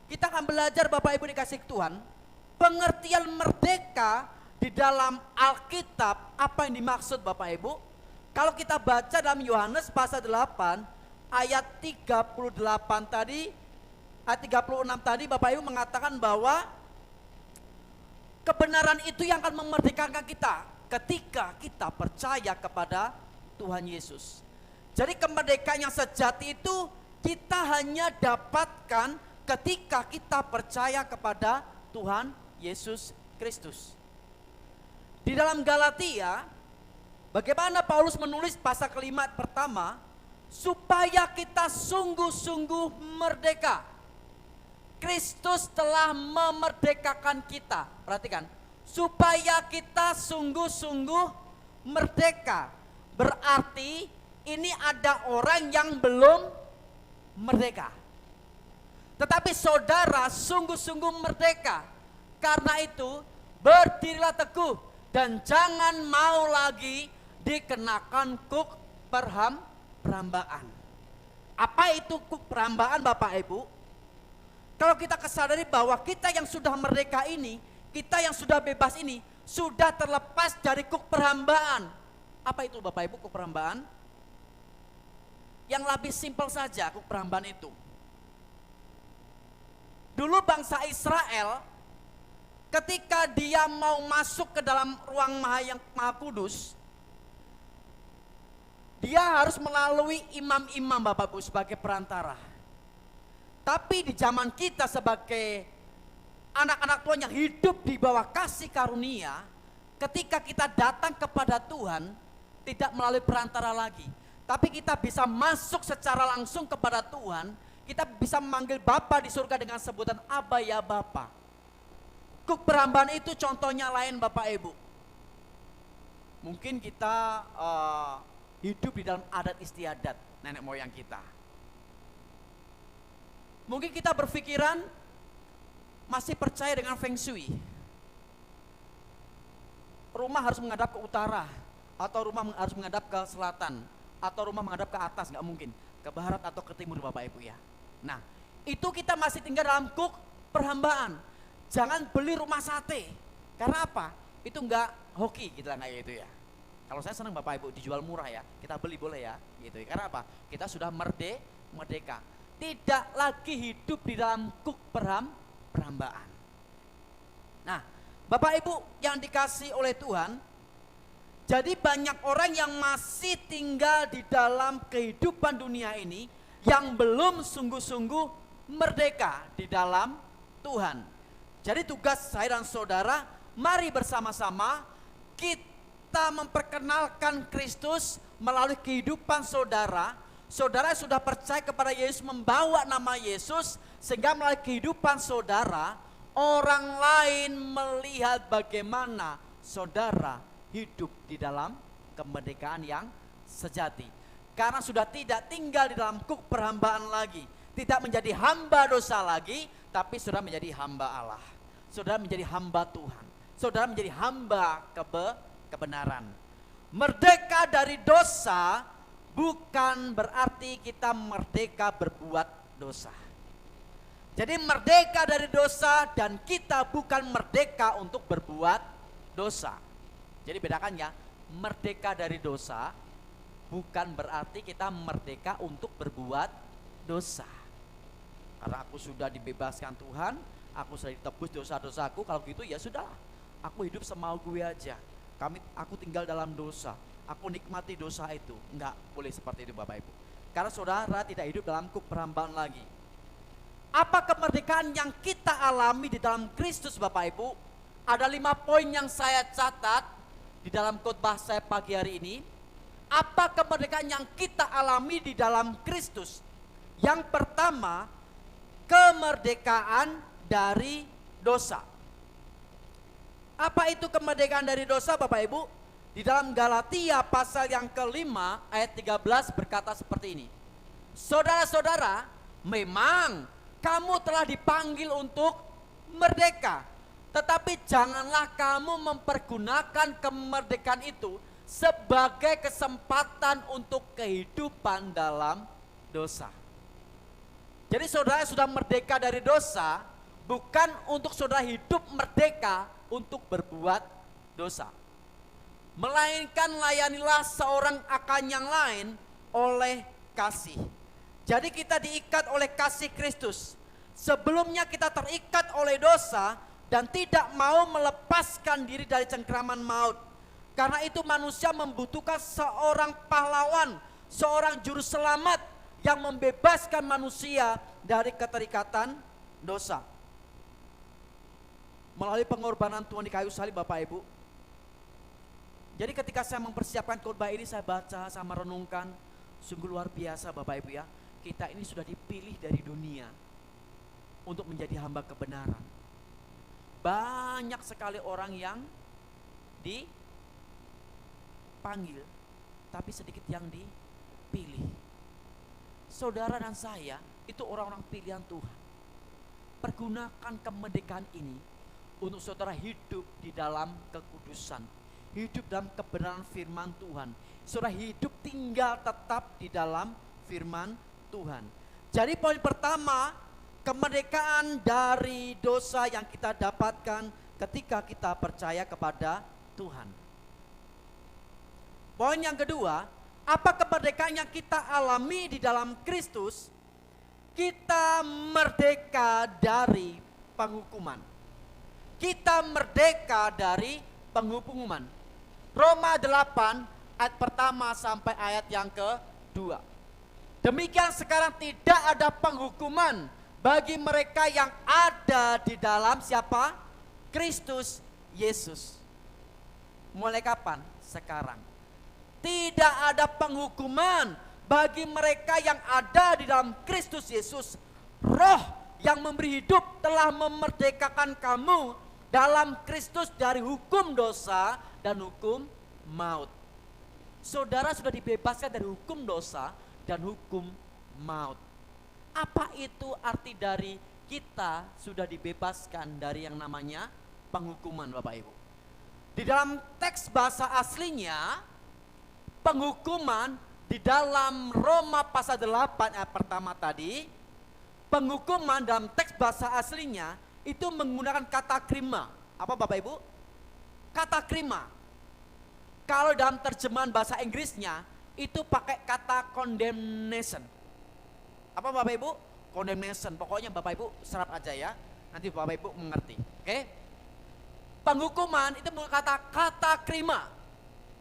kita akan belajar Bapak Ibu dikasih Tuhan, pengertian merdeka di dalam Alkitab apa yang dimaksud Bapak Ibu. Kalau kita baca dalam Yohanes pasal 8 ayat 38 tadi, ayat 36 tadi Bapak Ibu mengatakan bahwa kebenaran itu yang akan memerdekakan kita ketika kita percaya kepada Tuhan Yesus. Jadi kemerdekaan yang sejati itu kita hanya dapatkan ketika kita percaya kepada Tuhan Yesus Kristus. Di dalam Galatia, bagaimana Paulus menulis pasal kelima pertama, supaya kita sungguh-sungguh merdeka. Kristus telah memerdekakan kita. Perhatikan, supaya kita sungguh-sungguh merdeka. Berarti ini ada orang yang belum merdeka. Tetapi saudara sungguh-sungguh merdeka. Karena itu berdirilah teguh dan jangan mau lagi dikenakan kuk perhambaan. Apa itu kuk perhambaan Bapak Ibu? Kalau kita kesadari bahwa kita yang sudah merdeka ini, kita yang sudah bebas ini, sudah terlepas dari kuk perhambaan. Apa itu Bapak Ibu kuk perhambaan? Yang lebih simpel saja kuk perhambaan itu. Dulu bangsa Israel ketika dia mau masuk ke dalam ruang yang maha kudus, dia harus melalui imam-imam Bapak Ibu sebagai perantara. Tapi di zaman kita sebagai anak-anak Tuhan yang hidup di bawah kasih karunia, ketika kita datang kepada Tuhan tidak melalui perantara lagi, tapi kita bisa masuk secara langsung kepada Tuhan. Kita bisa memanggil Bapa di surga dengan sebutan Aba ya Bapa. Kuk perhambaan itu contohnya lain Bapak Ibu. Mungkin kita hidup di dalam adat istiadat nenek moyang kita. Mungkin kita berpikiran masih percaya dengan Feng Shui. Rumah harus menghadap ke utara, atau rumah harus menghadap ke selatan, atau rumah menghadap ke atas, nggak mungkin. Ke barat atau ke timur Bapak Ibu ya. Nah, itu kita masih tinggal dalam kuk perhambaan. Jangan beli rumah sate. Karena apa? Itu nggak hoki gitu lah kayak gitu ya. Kalau saya senang Bapak Ibu dijual murah ya, kita beli boleh ya, gitu. Karena apa? Kita sudah merdeka. Tidak lagi hidup di dalam kuk perhambaan. Nah, Bapak Ibu yang dikasih oleh Tuhan, jadi banyak orang yang masih tinggal di dalam kehidupan dunia ini yang belum sungguh-sungguh merdeka di dalam Tuhan. Jadi tugas saya dan saudara, mari bersama-sama kita memperkenalkan Kristus melalui kehidupan saudara. Saudara sudah percaya kepada Yesus, membawa nama Yesus, sehingga melalui kehidupan saudara, orang lain melihat bagaimana saudara hidup di dalam kemerdekaan yang sejati. Karena sudah tidak tinggal di dalam kuk perhambaan lagi, tidak menjadi hamba dosa lagi, tapi sudah menjadi hamba Allah. Saudara menjadi hamba Tuhan. Saudara menjadi hamba kebenaran. Merdeka dari dosa bukan berarti kita merdeka berbuat dosa. Jadi merdeka dari dosa dan kita bukan merdeka untuk berbuat dosa. Jadi bedakan ya, merdeka dari dosa bukan berarti kita merdeka untuk berbuat dosa. Karena aku sudah dibebaskan Tuhan, aku sudah ditebus dosa-dosaku, kalau gitu ya sudahlah, aku hidup semau gue aja. Aku tinggal dalam dosa, aku nikmati dosa itu. Enggak boleh seperti itu Bapak Ibu. Karena saudara tidak hidup dalam kuk perhambaan lagi. Apa kemerdekaan yang kita alami di dalam Kristus Bapak Ibu? Ada 5 poin yang saya catat di dalam khotbah saya pagi hari ini. Apa kemerdekaan yang kita alami di dalam Kristus? Yang pertama, kemerdekaan dari dosa. Apa itu kemerdekaan dari dosa, Bapak Ibu? Di dalam Galatia pasal yang kelima ayat 13 berkata seperti ini. Saudara-saudara, memang kamu telah dipanggil untuk merdeka. Tetapi janganlah kamu mempergunakan kemerdekaan itu sebagai kesempatan untuk kehidupan dalam dosa. Jadi saudara sudah merdeka dari dosa, bukan untuk saudara hidup merdeka untuk berbuat dosa. Melainkan layanilah seorang akan yang lain oleh kasih. Jadi kita diikat oleh kasih Kristus. Sebelumnya kita terikat oleh dosa dan tidak mau melepaskan diri dari cengkraman maut. Karena itu manusia membutuhkan seorang pahlawan, seorang juru selamat yang membebaskan manusia dari keterikatan dosa. Melalui pengorbanan Tuhan di kayu salib, Bapak Ibu. Jadi ketika saya mempersiapkan khotbah ini, saya baca, saya merenungkan, sungguh luar biasa Bapak Ibu ya. Kita ini sudah dipilih dari dunia untuk menjadi hamba kebenaran. Banyak sekali orang yang dipanggil, tapi sedikit yang dipilih. Saudara dan saya itu orang-orang pilihan Tuhan. Pergunakan kemerdekaan ini untuk saudara hidup di dalam kekudusan, hidup dalam kebenaran firman Tuhan. Saudara hidup tinggal tetap di dalam firman Tuhan. Jadi poin pertama, kemerdekaan dari dosa yang kita dapatkan ketika kita percaya kepada Tuhan. Poin yang kedua, apa kemerdekaan yang kita alami di dalam Kristus? Kita merdeka dari penghukuman. Kita merdeka dari penghukuman. Roma 8 ayat pertama sampai ayat yang kedua. Demikian sekarang tidak ada penghukuman bagi mereka yang ada di dalam siapa? Kristus Yesus. Mulai kapan? Sekarang. Tidak ada penghukuman bagi mereka yang ada di dalam Kristus Yesus. Roh yang memberi hidup telah memerdekakan kamu dalam Kristus dari hukum dosa dan hukum maut. Saudara sudah dibebaskan dari hukum dosa dan hukum maut. Apa itu arti dari kita sudah dibebaskan dari yang namanya penghukuman, Bapak Ibu? Di dalam teks bahasa aslinya, penghukuman di dalam Roma pasal 8 ayat pertama tadi, penghukuman dalam teks bahasa aslinya itu menggunakan kata krima. Apa Bapak Ibu? Kata krima. Kalau dalam terjemahan bahasa Inggrisnya itu pakai kata condemnation. Apa Bapak Ibu? Condemnation. Pokoknya Bapak Ibu serap aja ya. Nanti Bapak Ibu mengerti. Oke? Penghukuman itu menggunakan kata krima.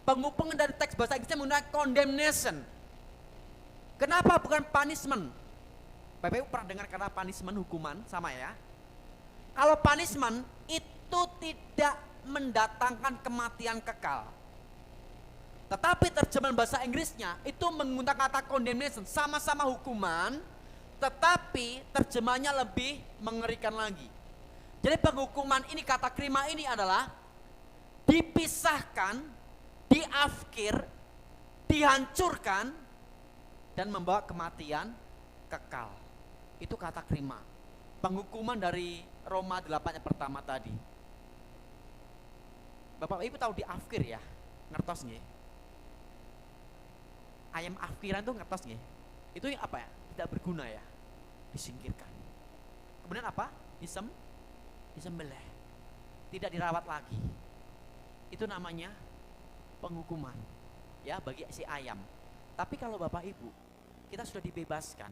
Penghukuman dari teks bahasa Inggrisnya menggunakan condemnation. Kenapa bukan punishment? Bapak Ibu pernah dengar kata punishment, hukuman, sama ya? Kalau punishment itu tidak mendatangkan kematian kekal. Tetapi terjemahan bahasa Inggrisnya itu menggunakan kata condemnation, sama-sama hukuman, tetapi terjemahnya lebih mengerikan lagi. Jadi penghukuman ini, kata krima ini adalah dipisahkan, diafkir, dihancurkan, dan membawa kematian kekal. Itu kata krima. Penghukuman dari Roma 8 yang pertama tadi. Bapak Ibu tahu diafkir ya? Ngertos nggih? Ayam afkiran itu ngertos nggih? Itu yang apa ya? Tidak berguna ya? Disingkirkan. Kemudian apa? Disembelih. Tidak dirawat lagi. Itu namanya penghukuman ya bagi si ayam. Tapi kalau Bapak Ibu, kita sudah dibebaskan.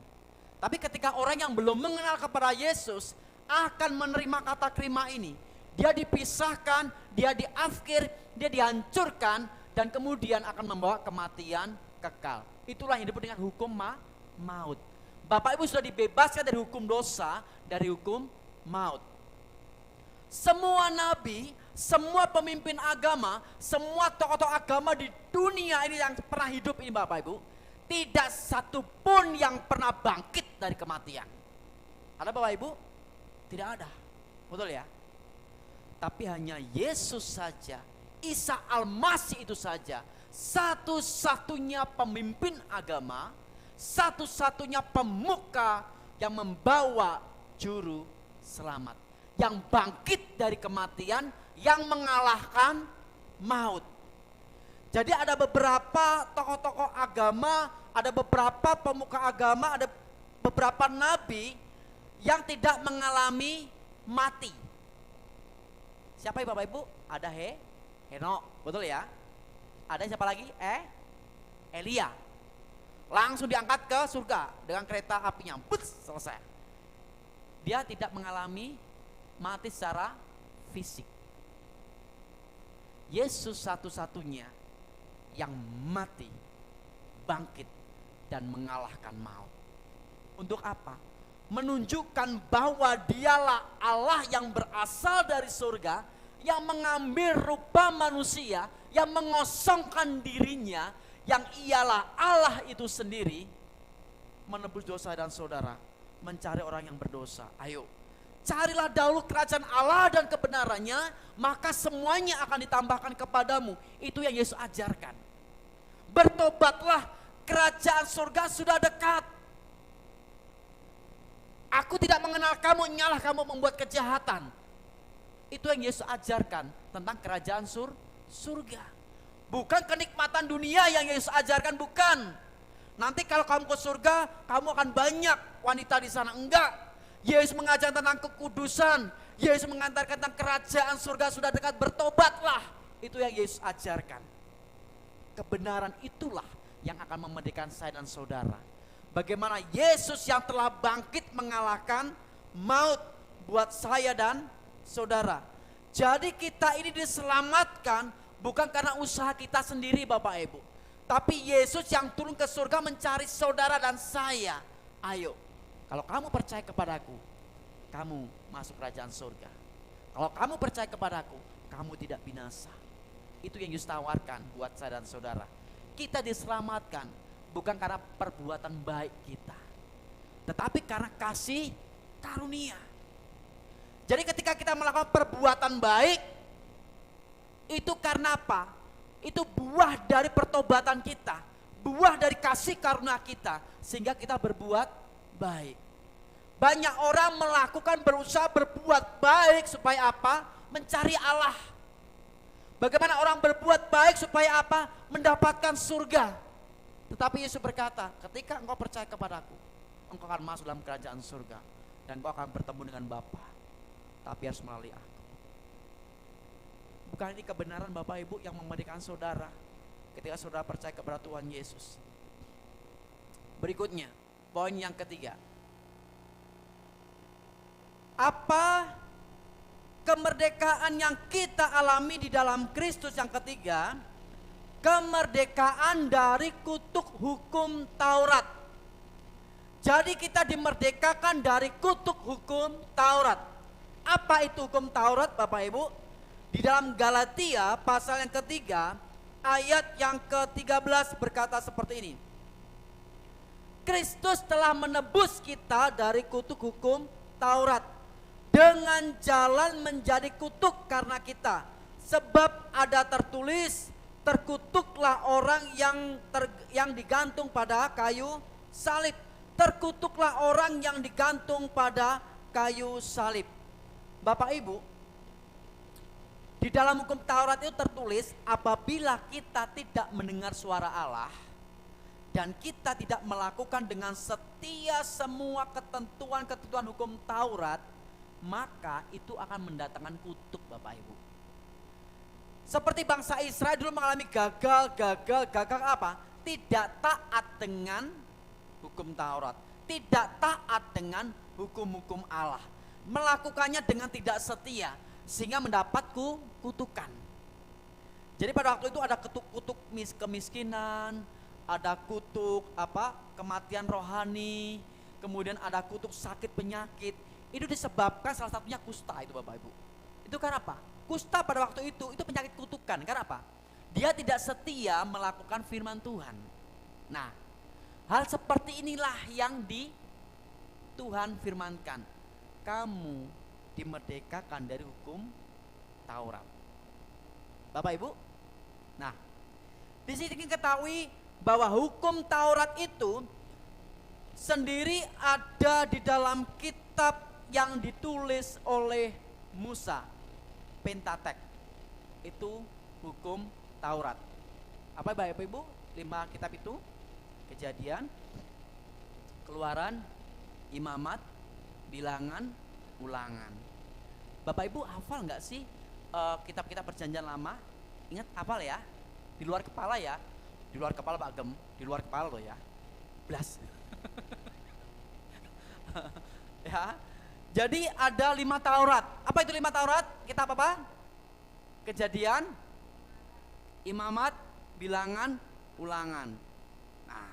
Tapi ketika orang yang belum mengenal kepada Yesus akan menerima kata krima ini, dia dipisahkan, dia diafkir, dia dihancurkan, dan kemudian akan membawa kematian kekal. Itulah yang disebut dengan hukum maut. Bapak Ibu sudah dibebaskan dari hukum dosa, dari hukum maut. Semua nabi semua pemimpin agama, semua tokoh-tokoh agama di dunia ini yang pernah hidup ini Bapak Ibu, tidak satu pun yang pernah bangkit dari kematian. Ada Bapak Ibu? Tidak ada. Betul ya? Tapi hanya Yesus saja, Isa Al-Masih itu saja, satu-satunya pemimpin agama, satu-satunya pemuka yang membawa juru selamat, yang bangkit dari kematian, yang mengalahkan maut. Jadi ada beberapa tokoh-tokoh agama, ada beberapa pemuka agama, ada beberapa nabi yang tidak mengalami mati. Siapa ya Bapak Ibu? Ada Henok, betul ya? Ada siapa lagi? Elia. Langsung diangkat ke surga dengan kereta apinya, selesai. Dia tidak mengalami mati secara fisik. Yesus satu-satunya yang mati, bangkit, dan mengalahkan maut. Untuk apa? Menunjukkan bahwa dialah Allah yang berasal dari surga, yang mengambil rupa manusia, yang mengosongkan dirinya, yang ialah Allah itu sendiri, menebus dosa dan saudara, mencari orang yang berdosa. Ayo, carilah dahulu kerajaan Allah dan kebenarannya, maka semuanya akan ditambahkan kepadamu. Itu yang Yesus ajarkan. Bertobatlah, kerajaan surga sudah dekat. Aku tidak mengenal kamu, nyalah kamu membuat kejahatan. Itu yang Yesus ajarkan tentang kerajaan surga. Bukan kenikmatan dunia yang Yesus ajarkan, bukan. Nanti kalau kamu ke surga, kamu akan banyak wanita di sana. Enggak. Yesus mengajar tentang kekudusan. Yesus mengantarkan tentang kerajaan surga sudah dekat, bertobatlah. Itu yang Yesus ajarkan. Kebenaran itulah yang akan memerdekakan saya dan saudara. Bagaimana Yesus yang telah bangkit mengalahkan maut buat saya dan saudara. Jadi kita ini diselamatkan bukan karena usaha kita sendiri Bapak Ibu. Tapi Yesus yang turun ke surga mencari saudara dan saya. Ayo, kalau kamu percaya kepadaku, kamu masuk kerajaan surga. Kalau kamu percaya kepadaku, kamu tidak binasa. Itu yang Yesus tawarkan buat saya dan saudara. Kita diselamatkan bukan karena perbuatan baik kita, tetapi karena kasih karunia. Jadi ketika kita melakukan perbuatan baik, itu karena apa? Itu buah dari pertobatan kita, buah dari kasih karunia kita, sehingga kita berbuat baik. Banyak orang berusaha berbuat baik supaya apa? Mencari Allah. Bagaimana orang berbuat baik supaya apa? Mendapatkan surga. Tetapi Yesus berkata, ketika engkau percaya kepadaku, engkau akan masuk dalam kerajaan surga, dan engkau akan bertemu dengan Bapa. Tapi harus melalui aku. Bukan ini kebenaran Bapak Ibu yang memerdekakan saudara ketika saudara percaya kepada Tuhan Yesus. Berikutnya, poin yang ketiga. Apa kemerdekaan yang kita alami di dalam Kristus? Yang ketiga, kemerdekaan dari kutuk hukum Taurat. Jadi kita dimerdekakan dari kutuk hukum Taurat. Apa itu hukum Taurat Bapak Ibu? Di dalam Galatia pasal yang ketiga ayat yang ke-13 berkata seperti ini. Kristus telah menebus kita dari kutuk hukum Taurat dengan jalan menjadi kutuk karena kita. Sebab ada tertulis, terkutuklah orang yang digantung pada kayu salib. Terkutuklah orang yang digantung pada kayu salib. Bapak Ibu, di dalam hukum Taurat itu tertulis, apabila kita tidak mendengar suara Allah dan kita tidak melakukan dengan setia semua ketentuan-ketentuan hukum Taurat, maka itu akan mendatangkan kutuk Bapak Ibu. Seperti bangsa Israel dulu mengalami gagal apa? Tidak taat dengan hukum Taurat, tidak taat dengan hukum-hukum Allah. Melakukannya dengan tidak setia sehingga mendapat kutukan. Jadi pada waktu itu ada kutuk kemiskinan, ada kutuk kematian rohani, kemudian ada kutuk sakit penyakit. Itu disebabkan salah satunya kusta itu Bapak Ibu. Itu kan apa? Kusta pada waktu itu penyakit kutukan. Karena apa? Dia tidak setia melakukan firman Tuhan. Nah, hal seperti inilah yang Tuhan firmankan. Kamu dimerdekakan dari hukum Taurat. Bapak Ibu, nah di sini kita ketahui bahwa hukum Taurat itu sendiri ada di dalam kitab yang ditulis oleh Musa, Pentatek. Itu hukum Taurat. Apa Bapak Ibu? 5 kitab itu: Kejadian, Keluaran, Imamat, Bilangan, Ulangan. Bapak Ibu hafal nggak sih kitab-kitab perjanjian lama? Ingat hafal ya? Di luar kepala ya? Di luar kepala Pak Gem, di luar kepala loh ya. Blas. Ya. Jadi ada 5 Taurat. Apa itu 5 Taurat? Kitab apa? Kejadian, Imamat, Bilangan, Ulangan. Nah,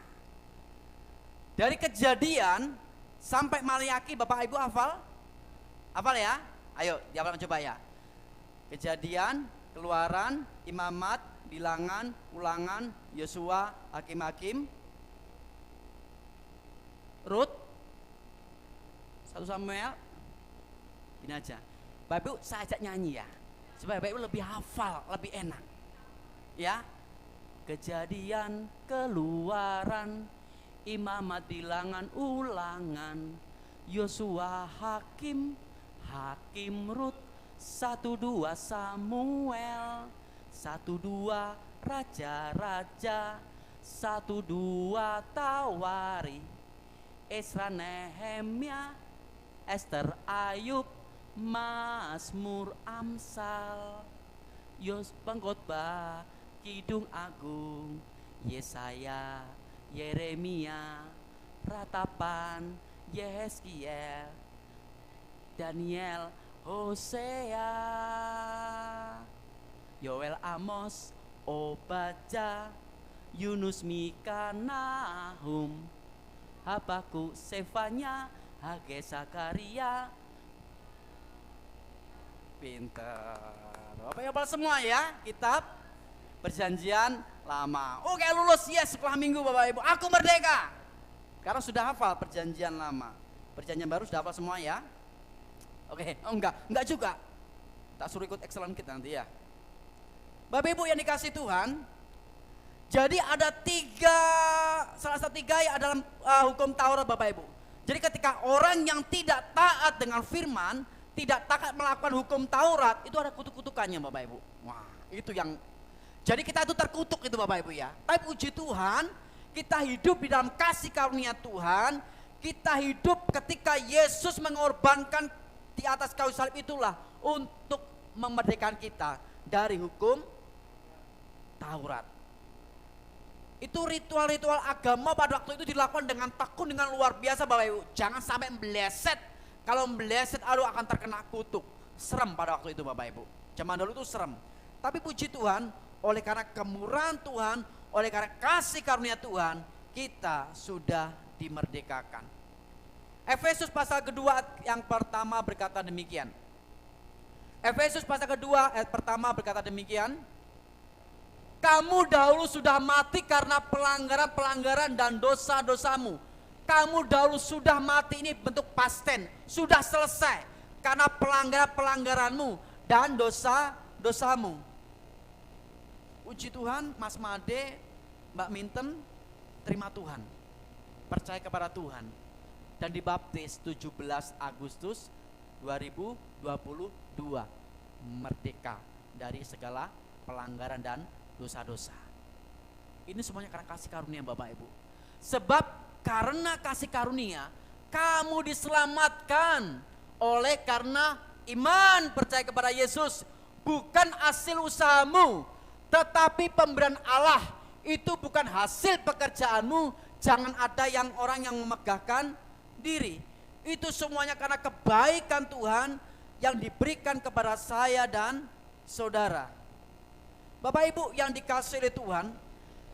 dari Kejadian sampai Maliaki Bapak Ibu hafal? Hafal ya? Ayo dihafalkan coba ya. Kejadian, Keluaran, Imamat, Bilangan, Ulangan, Yosua, Hakim-Hakim, Rut, 1 Samuel. Ini aja. Bapak Ibu saya ajak nyanyi ya, supaya Bapak Ibu lebih hafal, lebih enak. Ya. Kejadian, Keluaran, Imamat, Bilangan, Ulangan, Yosua, Hakim, Rut, 1-2 Samuel, 1-2 Raja-Raja, 1-2 Tawari, Esra, Nehemia, Ester, Ayub, Mazmur, Amsal, Pengkhotbah, Kidung Agung, Yesaya, Yeremia, Ratapan, Yeskiel, Daniel, Hosea, Yoel, Amos, Obadja, Yunus, Mika, Nahum, Habakuk, Sefanya, Hage, Zakaria. Pinter. Bapak hafal semua ya kitab perjanjian lama. Oke, lulus yes sekolah minggu Bapak Ibu. Aku merdeka. Karena sudah hafal perjanjian lama. Perjanjian baru sudah hafal semua ya. Oke, enggak juga. Tak suruh ikut excellent kit nanti ya. Bapak Ibu yang dikasih Tuhan, jadi ada salah satu 3 yang dalam hukum Taurat Bapak Ibu. Jadi ketika orang yang tidak taat dengan firman, tidak taat melakukan hukum Taurat, itu ada kutuk-kutukannya Bapak Ibu. Wah, itu yang, jadi kita itu terkutuk itu Bapak Ibu ya. Tapi puji Tuhan, kita hidup di dalam kasih karunia Tuhan. Kita hidup ketika Yesus mengorbankan di atas kayu salib itulah untuk memerdekakan kita dari hukum Taurat. Itu ritual-ritual agama pada waktu itu dilakukan dengan tekun, dengan luar biasa Bapak Ibu. Jangan sampai meleset. Kalau meleset akan terkena kutuk. Serem pada waktu itu Bapak Ibu. Zaman dulu itu serem. Tapi puji Tuhan, oleh karena kemurahan Tuhan, oleh karena kasih karunia Tuhan, kita sudah dimerdekakan. Efesus pasal kedua yang pertama berkata demikian. Efesus pasal kedua ayat pertama berkata demikian. Kamu dahulu sudah mati karena pelanggaran-pelanggaran dan dosa-dosamu. Kamu dahulu sudah mati, ini bentuk past tense, sudah selesai karena pelanggaran-pelanggaranmu dan dosa-dosamu. Puji Tuhan, Mas Made, Mbak Minten, terima Tuhan, percaya kepada Tuhan, dan dibaptis 17 Agustus 2022, merdeka dari segala pelanggaran dan dosa-dosa. Ini semuanya karena kasih karunia Bapak Ibu. Sebab karena kasih karunia, kamu diselamatkan oleh karena iman percaya kepada Yesus. Bukan hasil usahamu, tetapi pemberian Allah. Itu bukan hasil pekerjaanmu. Jangan ada orang yang memegahkan diri. Itu semuanya karena kebaikan Tuhan yang diberikan kepada saya dan saudara. Bapak Ibu yang dikasihi oleh Tuhan,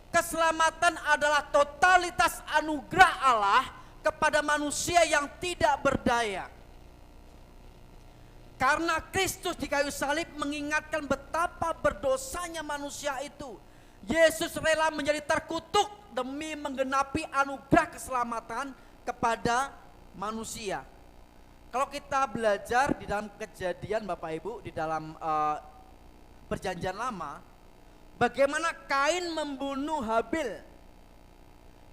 keselamatan adalah totalitas anugerah Allah kepada manusia yang tidak berdaya. Karena Kristus di kayu salib mengingatkan betapa berdosanya manusia itu. Yesus rela menjadi terkutuk demi menggenapi anugerah keselamatan kepada manusia. Kalau kita belajar di dalam Kejadian Bapak Ibu, di dalam Perjanjian Lama, bagaimana Kain membunuh Habil.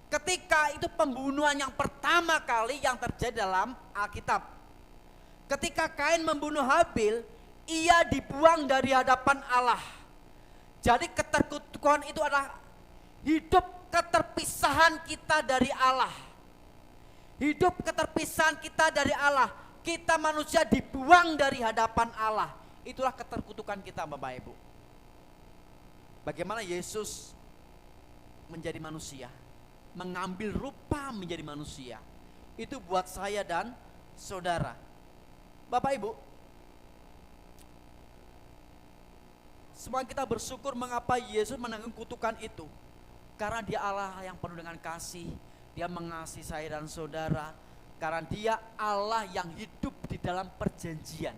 Ketika itu pembunuhan yang pertama kali yang terjadi dalam Alkitab. Ketika Kain membunuh Habil, ia dibuang dari hadapan Allah. Jadi keterkutukan itu adalah hidup keterpisahan kita dari Allah. Hidup keterpisahan kita dari Allah. Kita manusia dibuang dari hadapan Allah. Itulah keterkutukan kita Bapak Ibu. Bagaimana Yesus menjadi manusia, mengambil rupa menjadi manusia. Itu buat saya dan saudara. Bapak Ibu, semua kita bersyukur mengapa Yesus menanggung kutukan itu. Karena dia Allah yang penuh dengan kasih, dia mengasihi saya dan saudara. Karena dia Allah yang hidup di dalam perjanjian.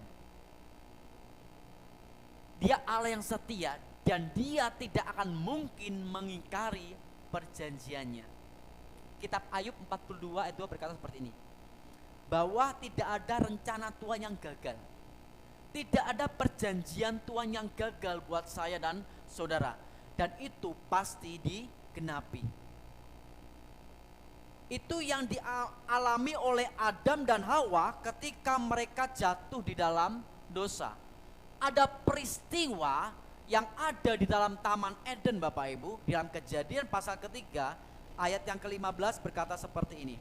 Dia Allah yang setia dan dia tidak akan mungkin mengingkari perjanjiannya. Kitab Ayub 42 ayat 2 berkata seperti ini. Bahwa tidak ada rencana Tuhan yang gagal. Tidak ada perjanjian Tuhan yang gagal buat saya dan saudara. Dan itu pasti digenapi. Itu yang dialami oleh Adam dan Hawa ketika mereka jatuh di dalam dosa. Ada peristiwa yang ada di dalam Taman Eden Bapak Ibu. Di dalam Kejadian pasal ketiga ayat yang ke-15 berkata seperti ini.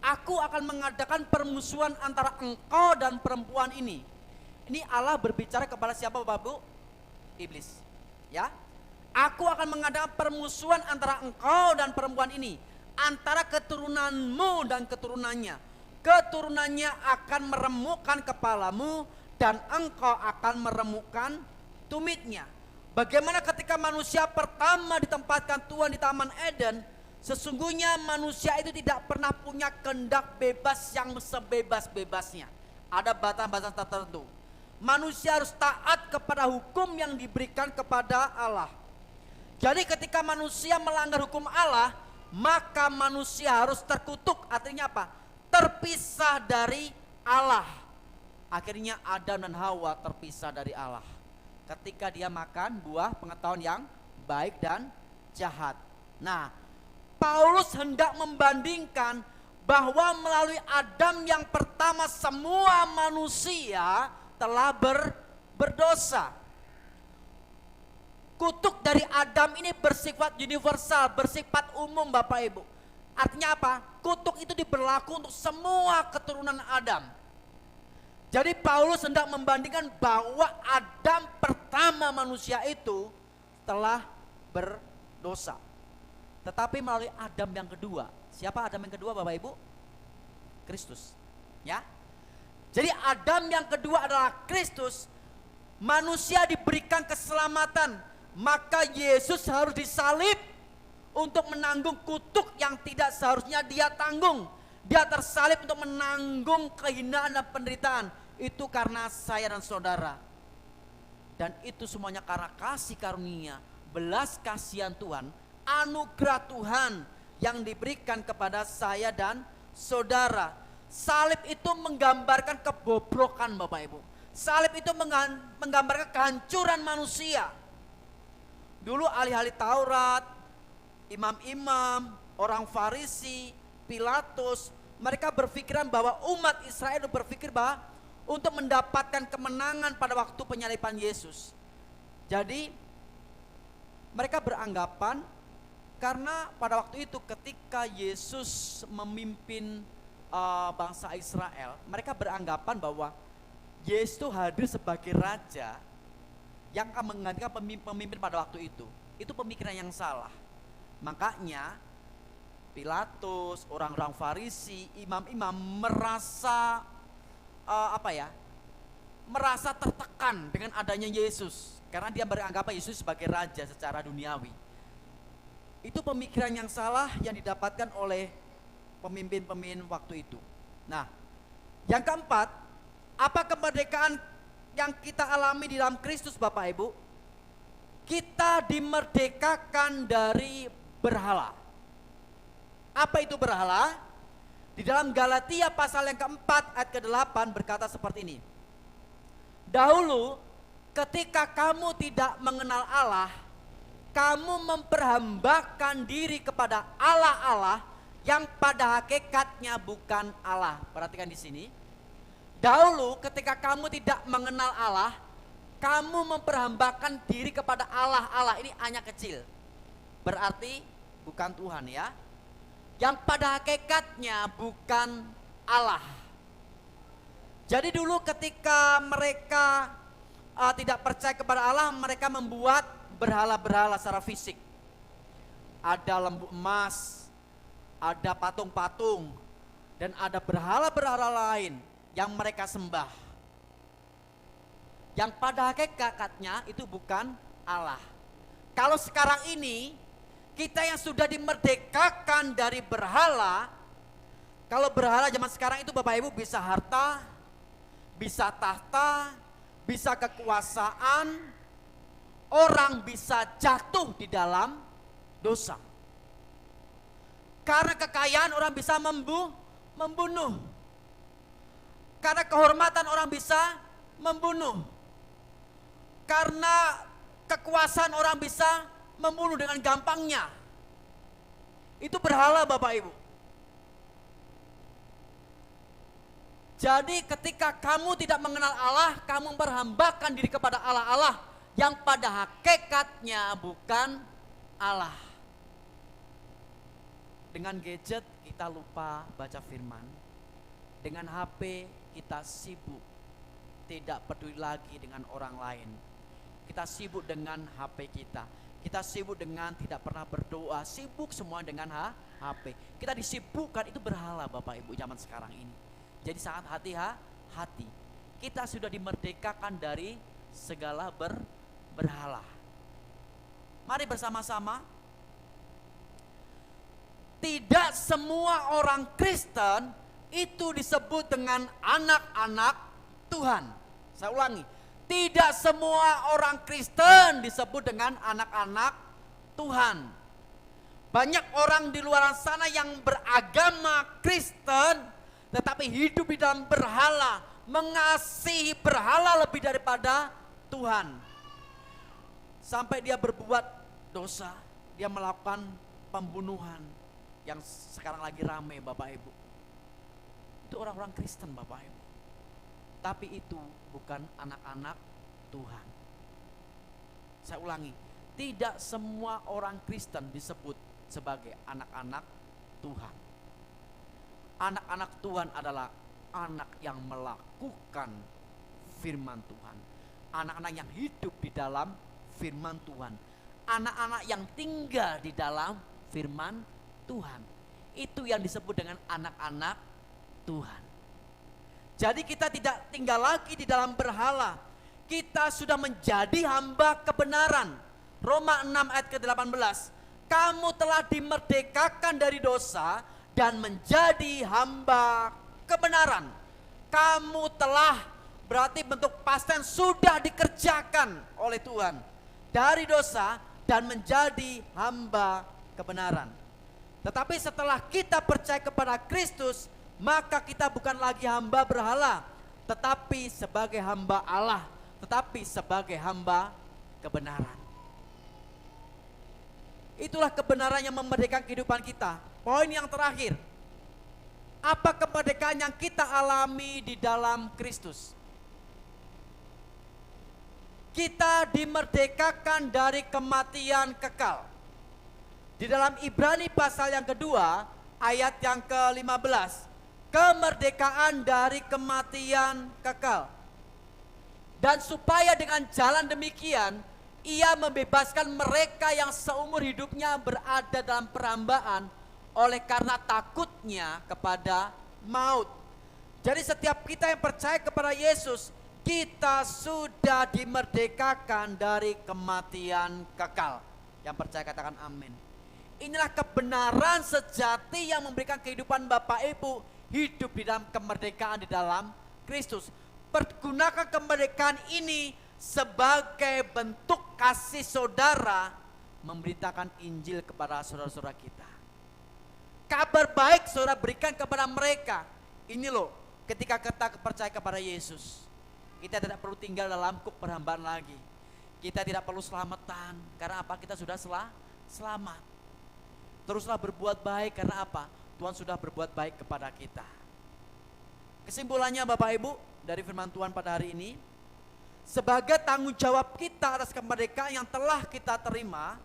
Aku akan mengadakan permusuhan antara engkau dan perempuan ini. Ini Allah berbicara kepada siapa Bapak Ibu? Iblis. Ya. Aku akan mengadakan permusuhan antara engkau dan perempuan ini, antara keturunanmu dan keturunannya. Keturunannya akan meremukkan kepalamu dan engkau akan meremukkan tumitnya. Bagaimana ketika manusia pertama ditempatkan Tuhan di Taman Eden, sesungguhnya manusia itu tidak pernah punya kehendak bebas yang sebebas-bebasnya. Ada batas-batas tertentu. Manusia harus taat kepada hukum yang diberikan kepada Allah. Jadi ketika manusia melanggar hukum Allah, maka manusia harus terkutuk. Artinya apa? Terpisah dari Allah. Akhirnya Adam dan Hawa terpisah dari Allah ketika dia makan buah pengetahuan yang baik dan jahat. Nah, Paulus hendak membandingkan bahwa melalui Adam yang pertama semua manusia telah berdosa. Kutuk dari Adam ini bersifat universal, bersifat umum Bapak Ibu. Artinya apa? Kutuk itu diberlaku untuk semua keturunan Adam. Jadi Paulus hendak membandingkan bahwa Adam pertama manusia itu telah berdosa. Tetapi melalui Adam yang kedua. Siapa Adam yang kedua Bapak Ibu? Kristus. Ya. Jadi Adam yang kedua adalah Kristus. Manusia diberikan keselamatan. Maka Yesus harus disalib untuk menanggung kutuk yang tidak seharusnya dia tanggung. Dia tersalib untuk menanggung kehinaan dan penderitaan. Itu karena saya dan saudara. Dan itu semuanya karena kasih karunia, belas kasihan Tuhan, anugerah Tuhan yang diberikan kepada saya dan saudara. Salib itu menggambarkan kebobrokan Bapak Ibu. Salib itu menggambarkan kehancuran manusia. Dulu ahli-ahli Taurat, imam-imam, orang Farisi, Pilatus, mereka berpikiran bahwa umat Israel berpikir bahwa untuk mendapatkan kemenangan pada waktu penyaliban Yesus. Jadi mereka beranggapan karena pada waktu itu ketika Yesus memimpin bangsa Israel, mereka beranggapan bahwa Yesus itu hadir sebagai raja yang akan menggantikan pemimpin pada waktu itu. Itu pemikiran yang salah. Makanya Pilatus, orang-orang Farisi, imam-imam merasa merasa tertekan dengan adanya Yesus karena dia beranggapan Yesus sebagai raja secara duniawi. Itu pemikiran yang salah yang didapatkan oleh pemimpin-pemimpin waktu itu. Nah, yang keempat, Apa kemerdekaan yang kita alami di dalam Kristus Bapak Ibu? Kita dimerdekakan dari berhala. Apa itu berhala? Di dalam Galatia pasal yang keempat ayat ke-8 berkata seperti ini. Dahulu ketika kamu tidak mengenal Allah, kamu memperhambakan diri kepada Allah-Allah yang pada hakikatnya bukan Allah. Perhatikan di sini. Dahulu ketika kamu tidak mengenal Allah, kamu memperhambakan diri kepada Allah-Allah. Ini hanya kecil. Berarti bukan Tuhan ya. Yang pada hakikatnya bukan Allah. Jadi dulu ketika mereka tidak percaya kepada Allah, mereka membuat berhala-berhala secara fisik. Ada lembu emas, ada patung-patung, dan ada berhala-berhala lain yang mereka sembah. Yang pada hakikatnya itu bukan Allah. Kalau sekarang ini kita yang sudah dimerdekakan dari berhala, kalau berhala zaman sekarang itu Bapak Ibu bisa harta, bisa tahta, bisa kekuasaan, orang bisa jatuh di dalam dosa. Karena kekayaan orang bisa membunuh. Karena kehormatan orang bisa membunuh. Karena kekuasaan orang bisa membunuh dengan gampangnya. Itu berhala Bapak Ibu. Jadi ketika kamu tidak mengenal Allah, kamu memperhambakan diri kepada Allah-Allah yang pada hakikatnya bukan Allah. Dengan gadget kita lupa baca firman. Dengan HP kita sibuk, tidak peduli lagi dengan orang lain. Kita sibuk dengan HP kita. Kita sibuk dengan tidak pernah berdoa, sibuk semua dengan HP. Kita disibukkan, itu berhala Bapak Ibu zaman sekarang ini. Jadi sangat hati-hati. Kita sudah dimerdekakan dari segala berhala. Mari bersama-sama. Tidak semua orang Kristen itu disebut dengan anak-anak Tuhan. Saya ulangi. Tidak semua orang Kristen disebut dengan anak-anak Tuhan. Banyak orang di luar sana yang beragama Kristen tetapi hidup di dalam berhala, mengasihi berhala lebih daripada Tuhan. Sampai dia berbuat dosa, dia melakukan pembunuhan yang sekarang lagi ramai Bapak Ibu. Itu orang-orang Kristen Bapak Ibu. Tapi itu bukan anak-anak Tuhan. Saya ulangi, tidak semua orang Kristen disebut sebagai anak-anak Tuhan. Anak-anak Tuhan adalah anak yang melakukan firman Tuhan. Anak-anak yang hidup di dalam firman Tuhan. Anak-anak yang tinggal di dalam firman Tuhan. Itu yang disebut dengan anak-anak Tuhan. Jadi kita tidak tinggal lagi di dalam berhala. Kita sudah menjadi hamba kebenaran. Roma 6 ayat ke-18. Kamu telah dimerdekakan dari dosa dan menjadi hamba kebenaran. Kamu telah, berarti bentuk past tense, sudah dikerjakan oleh Tuhan dari dosa dan menjadi hamba kebenaran. Tetapi setelah kita percaya kepada Kristus, maka kita bukan lagi hamba berhala, tetapi sebagai hamba Allah, tetapi sebagai hamba kebenaran. Itulah kebenaran yang memerdekakan kehidupan kita. Poin yang terakhir, apa kemerdekaan yang kita alami di dalam Kristus? Kita dimerdekakan dari kematian kekal. Di dalam Ibrani pasal yang kedua, ayat yang ke-15, kemerdekaan dari kematian kekal. Dan supaya dengan jalan demikian, ia membebaskan mereka yang seumur hidupnya berada dalam perhambaan oleh karena takutnya kepada maut. Jadi setiap kita yang percaya kepada Yesus, kita sudah dimerdekakan dari kematian kekal. Yang percaya katakan amin. Inilah kebenaran sejati yang memberikan kehidupan Bapak Ibu hidup di dalam kemerdekaan di dalam Kristus. pergunakan kemerdekaan ini sebagai bentuk kasih saudara memberitakan Injil kepada saudara-saudara kita. Kabar baik saudara berikan kepada mereka. Ini loh, ketika kita percaya kepada Yesus, kita tidak perlu tinggal dalam kuk perhambaan lagi. Kita tidak perlu selamatan. Karena apa? Kita sudah selamat. Teruslah berbuat baik karena apa? Tuhan sudah berbuat baik kepada kita. Kesimpulannya Bapak Ibu dari firman Tuhan pada hari ini, sebagai tanggung jawab kita atas kemerdekaan yang telah kita terima,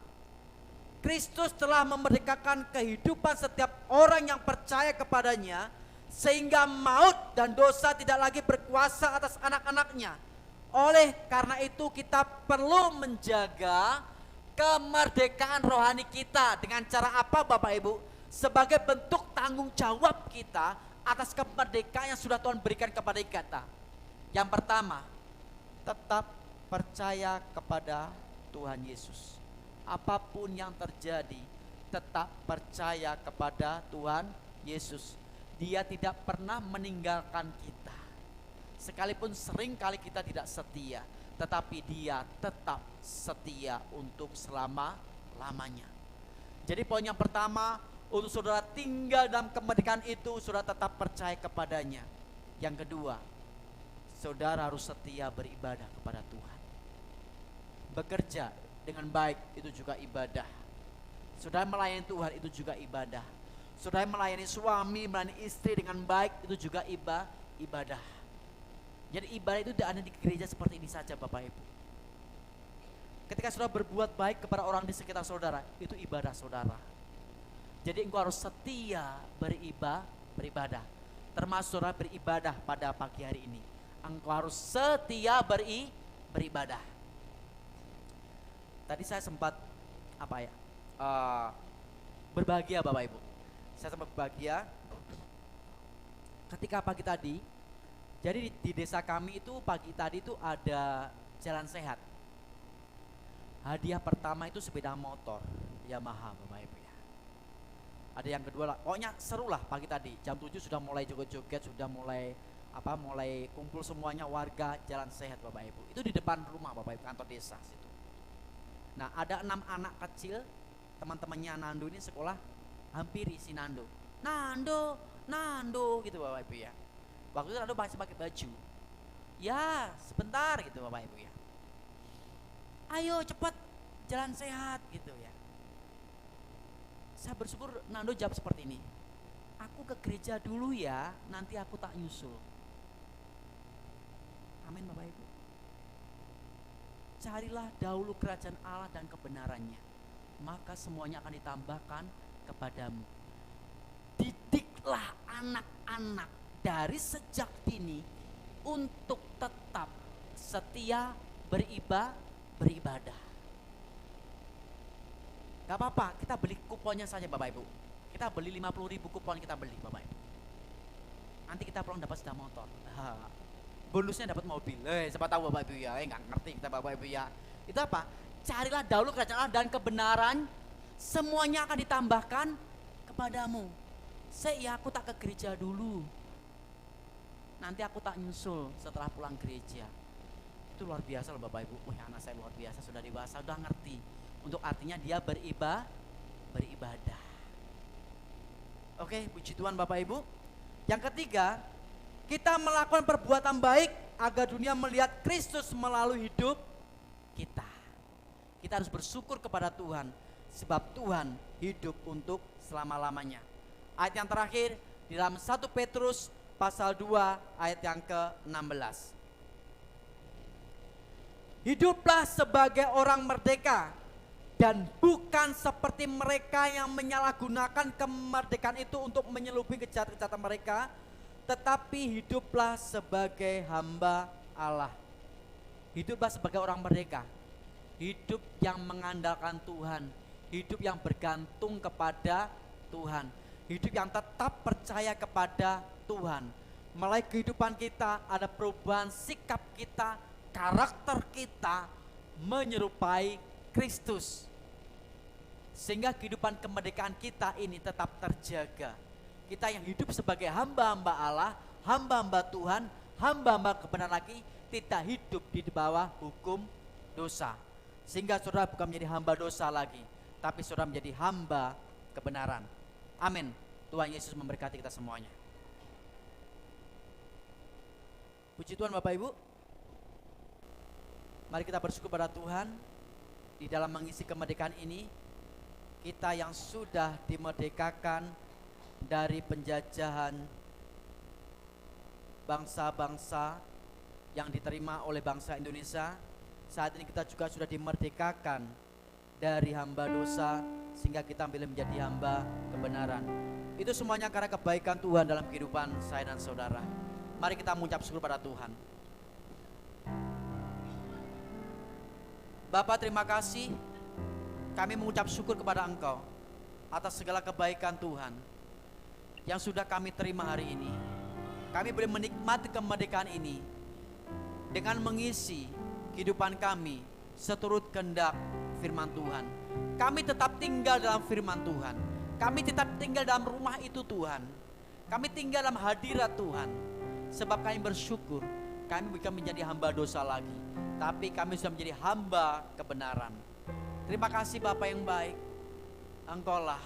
Kristus telah memerdekakan kehidupan setiap orang yang percaya kepadanya, sehingga maut dan dosa tidak lagi berkuasa atas anak-anaknya. Oleh karena itu kita perlu menjaga kemerdekaan rohani kita. Dengan cara apa Bapak Ibu? Sebagai bentuk tanggung jawab kita atas kemerdekaan yang sudah Tuhan berikan kepada kita. Yang pertama, tetap percaya kepada Tuhan Yesus. Apapun yang terjadi, tetap percaya kepada Tuhan Yesus. Dia tidak pernah meninggalkan kita. Sekalipun sering kali kita tidak setia, tetapi dia tetap setia untuk selama-lamanya. Jadi poin yang pertama, untuk saudara tinggal dalam kemerdekaan itu, saudara tetap percaya kepadanya. Yang kedua, saudara harus setia beribadah kepada Tuhan. Bekerja dengan baik itu juga ibadah. Saudara melayani Tuhan itu juga ibadah. Saudara melayani suami, melayani istri dengan baik itu juga ibadah. Jadi ibadah itu tidak ada di gereja seperti ini saja Bapak Ibu. Ketika saudara berbuat baik kepada orang di sekitar saudara, itu ibadah saudara. Jadi engkau harus setia beribadah. Termasuk saudara beribadah pada pagi hari ini. Engkau harus setia beribadah. Tadi saya sempat berbahagia Bapak Ibu. Saya sempat berbahagia ketika pagi tadi. Jadi di desa kami itu pagi tadi itu ada jalan sehat. Hadiah pertama itu sepeda motor Yamaha Bapak Ibu ya. Ada yang kedua lah, pokoknya seru lah pagi tadi. Jam 7 sudah mulai joget-joget, sudah mulai kumpul semuanya warga jalan sehat Bapak Ibu. Itu di depan rumah Bapak Ibu, kantor desa situ. Nah ada 6 anak kecil, teman-temannya Nando ini sekolah, hampiri si Nando gitu Bapak Ibu ya. Waktu itu Nando masih pakai baju. Ya sebentar gitu Bapak Ibu ya. Ayo cepat jalan sehat gitu ya. Saya bersyukur Nando jawab seperti ini. Aku ke gereja dulu ya, nanti aku tak nyusul. Amin Bapak Ibu. Carilah dahulu kerajaan Allah dan kebenarannya, maka semuanya akan ditambahkan kepadamu. Didiklah anak-anak dari sejak dini untuk tetap setia beribadah. Gak apa-apa, kita beli kuponnya saja Bapak Ibu. Kita beli 50.000 kupon, kita beli Bapak Ibu. Nanti kita pulang dapat sepeda motor. Bonusnya dapat mobil. Siapa tahu Bapak Ibu ya, nggak ngerti kita Bapak Ibu ya. Itu apa? Carilah dahulu kerajaan Allah dan kebenaran, semuanya akan ditambahkan kepadamu. Aku tak ke gereja dulu, nanti aku tak nyusul setelah pulang gereja. Itu luar biasa loh Bapak Ibu. Anak saya luar biasa, sudah dewasa, sudah ngerti. Untuk artinya dia beribadah. Oke, puji Tuhan Bapak Ibu. Yang ketiga, kita melakukan perbuatan baik agar dunia melihat Kristus melalui hidup kita. Kita harus bersyukur kepada Tuhan, sebab Tuhan hidup untuk selama-lamanya. Ayat yang terakhir di dalam 1 Petrus pasal 2 ayat yang ke-16. Hiduplah sebagai orang merdeka dan bukan seperti mereka yang menyalahgunakan kemerdekaan itu untuk menyelubi kejahatan mereka, tetapi hiduplah sebagai hamba Allah. Hiduplah sebagai orang merdeka, hidup yang mengandalkan Tuhan, hidup yang bergantung kepada Tuhan, hidup yang tetap percaya kepada Tuhan. Melalui kehidupan kita ada perubahan sikap kita, karakter kita menyerupai Kristus, sehingga kehidupan kemerdekaan kita ini tetap terjaga. Kita yang hidup sebagai hamba-hamba Allah, hamba-hamba Tuhan, hamba-hamba kebenaran lagi, tidak hidup di bawah hukum dosa. Sehingga saudara bukan menjadi hamba dosa lagi, tapi saudara menjadi hamba kebenaran. Amin. Tuhan Yesus memberkati kita semuanya. Puji Tuhan Bapak Ibu. Mari kita bersyukur pada Tuhan. Di dalam mengisi kemerdekaan ini, kita yang sudah dimerdekakan dari penjajahan bangsa-bangsa yang diterima oleh bangsa Indonesia, saat ini kita juga sudah dimerdekakan dari hamba dosa, sehingga kita boleh menjadi hamba kebenaran. Itu semuanya karena kebaikan Tuhan dalam kehidupan saya dan saudara. Mari kita mengucap syukur pada Tuhan. Bapa, terima kasih. Kami mengucap syukur kepada Engkau atas segala kebaikan Tuhan yang sudah kami terima hari ini. Kami boleh menikmati kemerdekaan ini dengan mengisi kehidupan kami seturut kehendak firman Tuhan. Kami tetap tinggal dalam firman Tuhan. Kami tetap tinggal dalam rumah itu Tuhan. Kami tinggal dalam hadirat Tuhan. Sebab kami bersyukur, kami bukan menjadi hamba dosa lagi, tapi kami sudah menjadi hamba kebenaran. Terima kasih Bapa yang baik. Engkaulah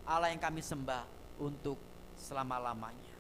Allah yang kami sembah untuk selama-lamanya.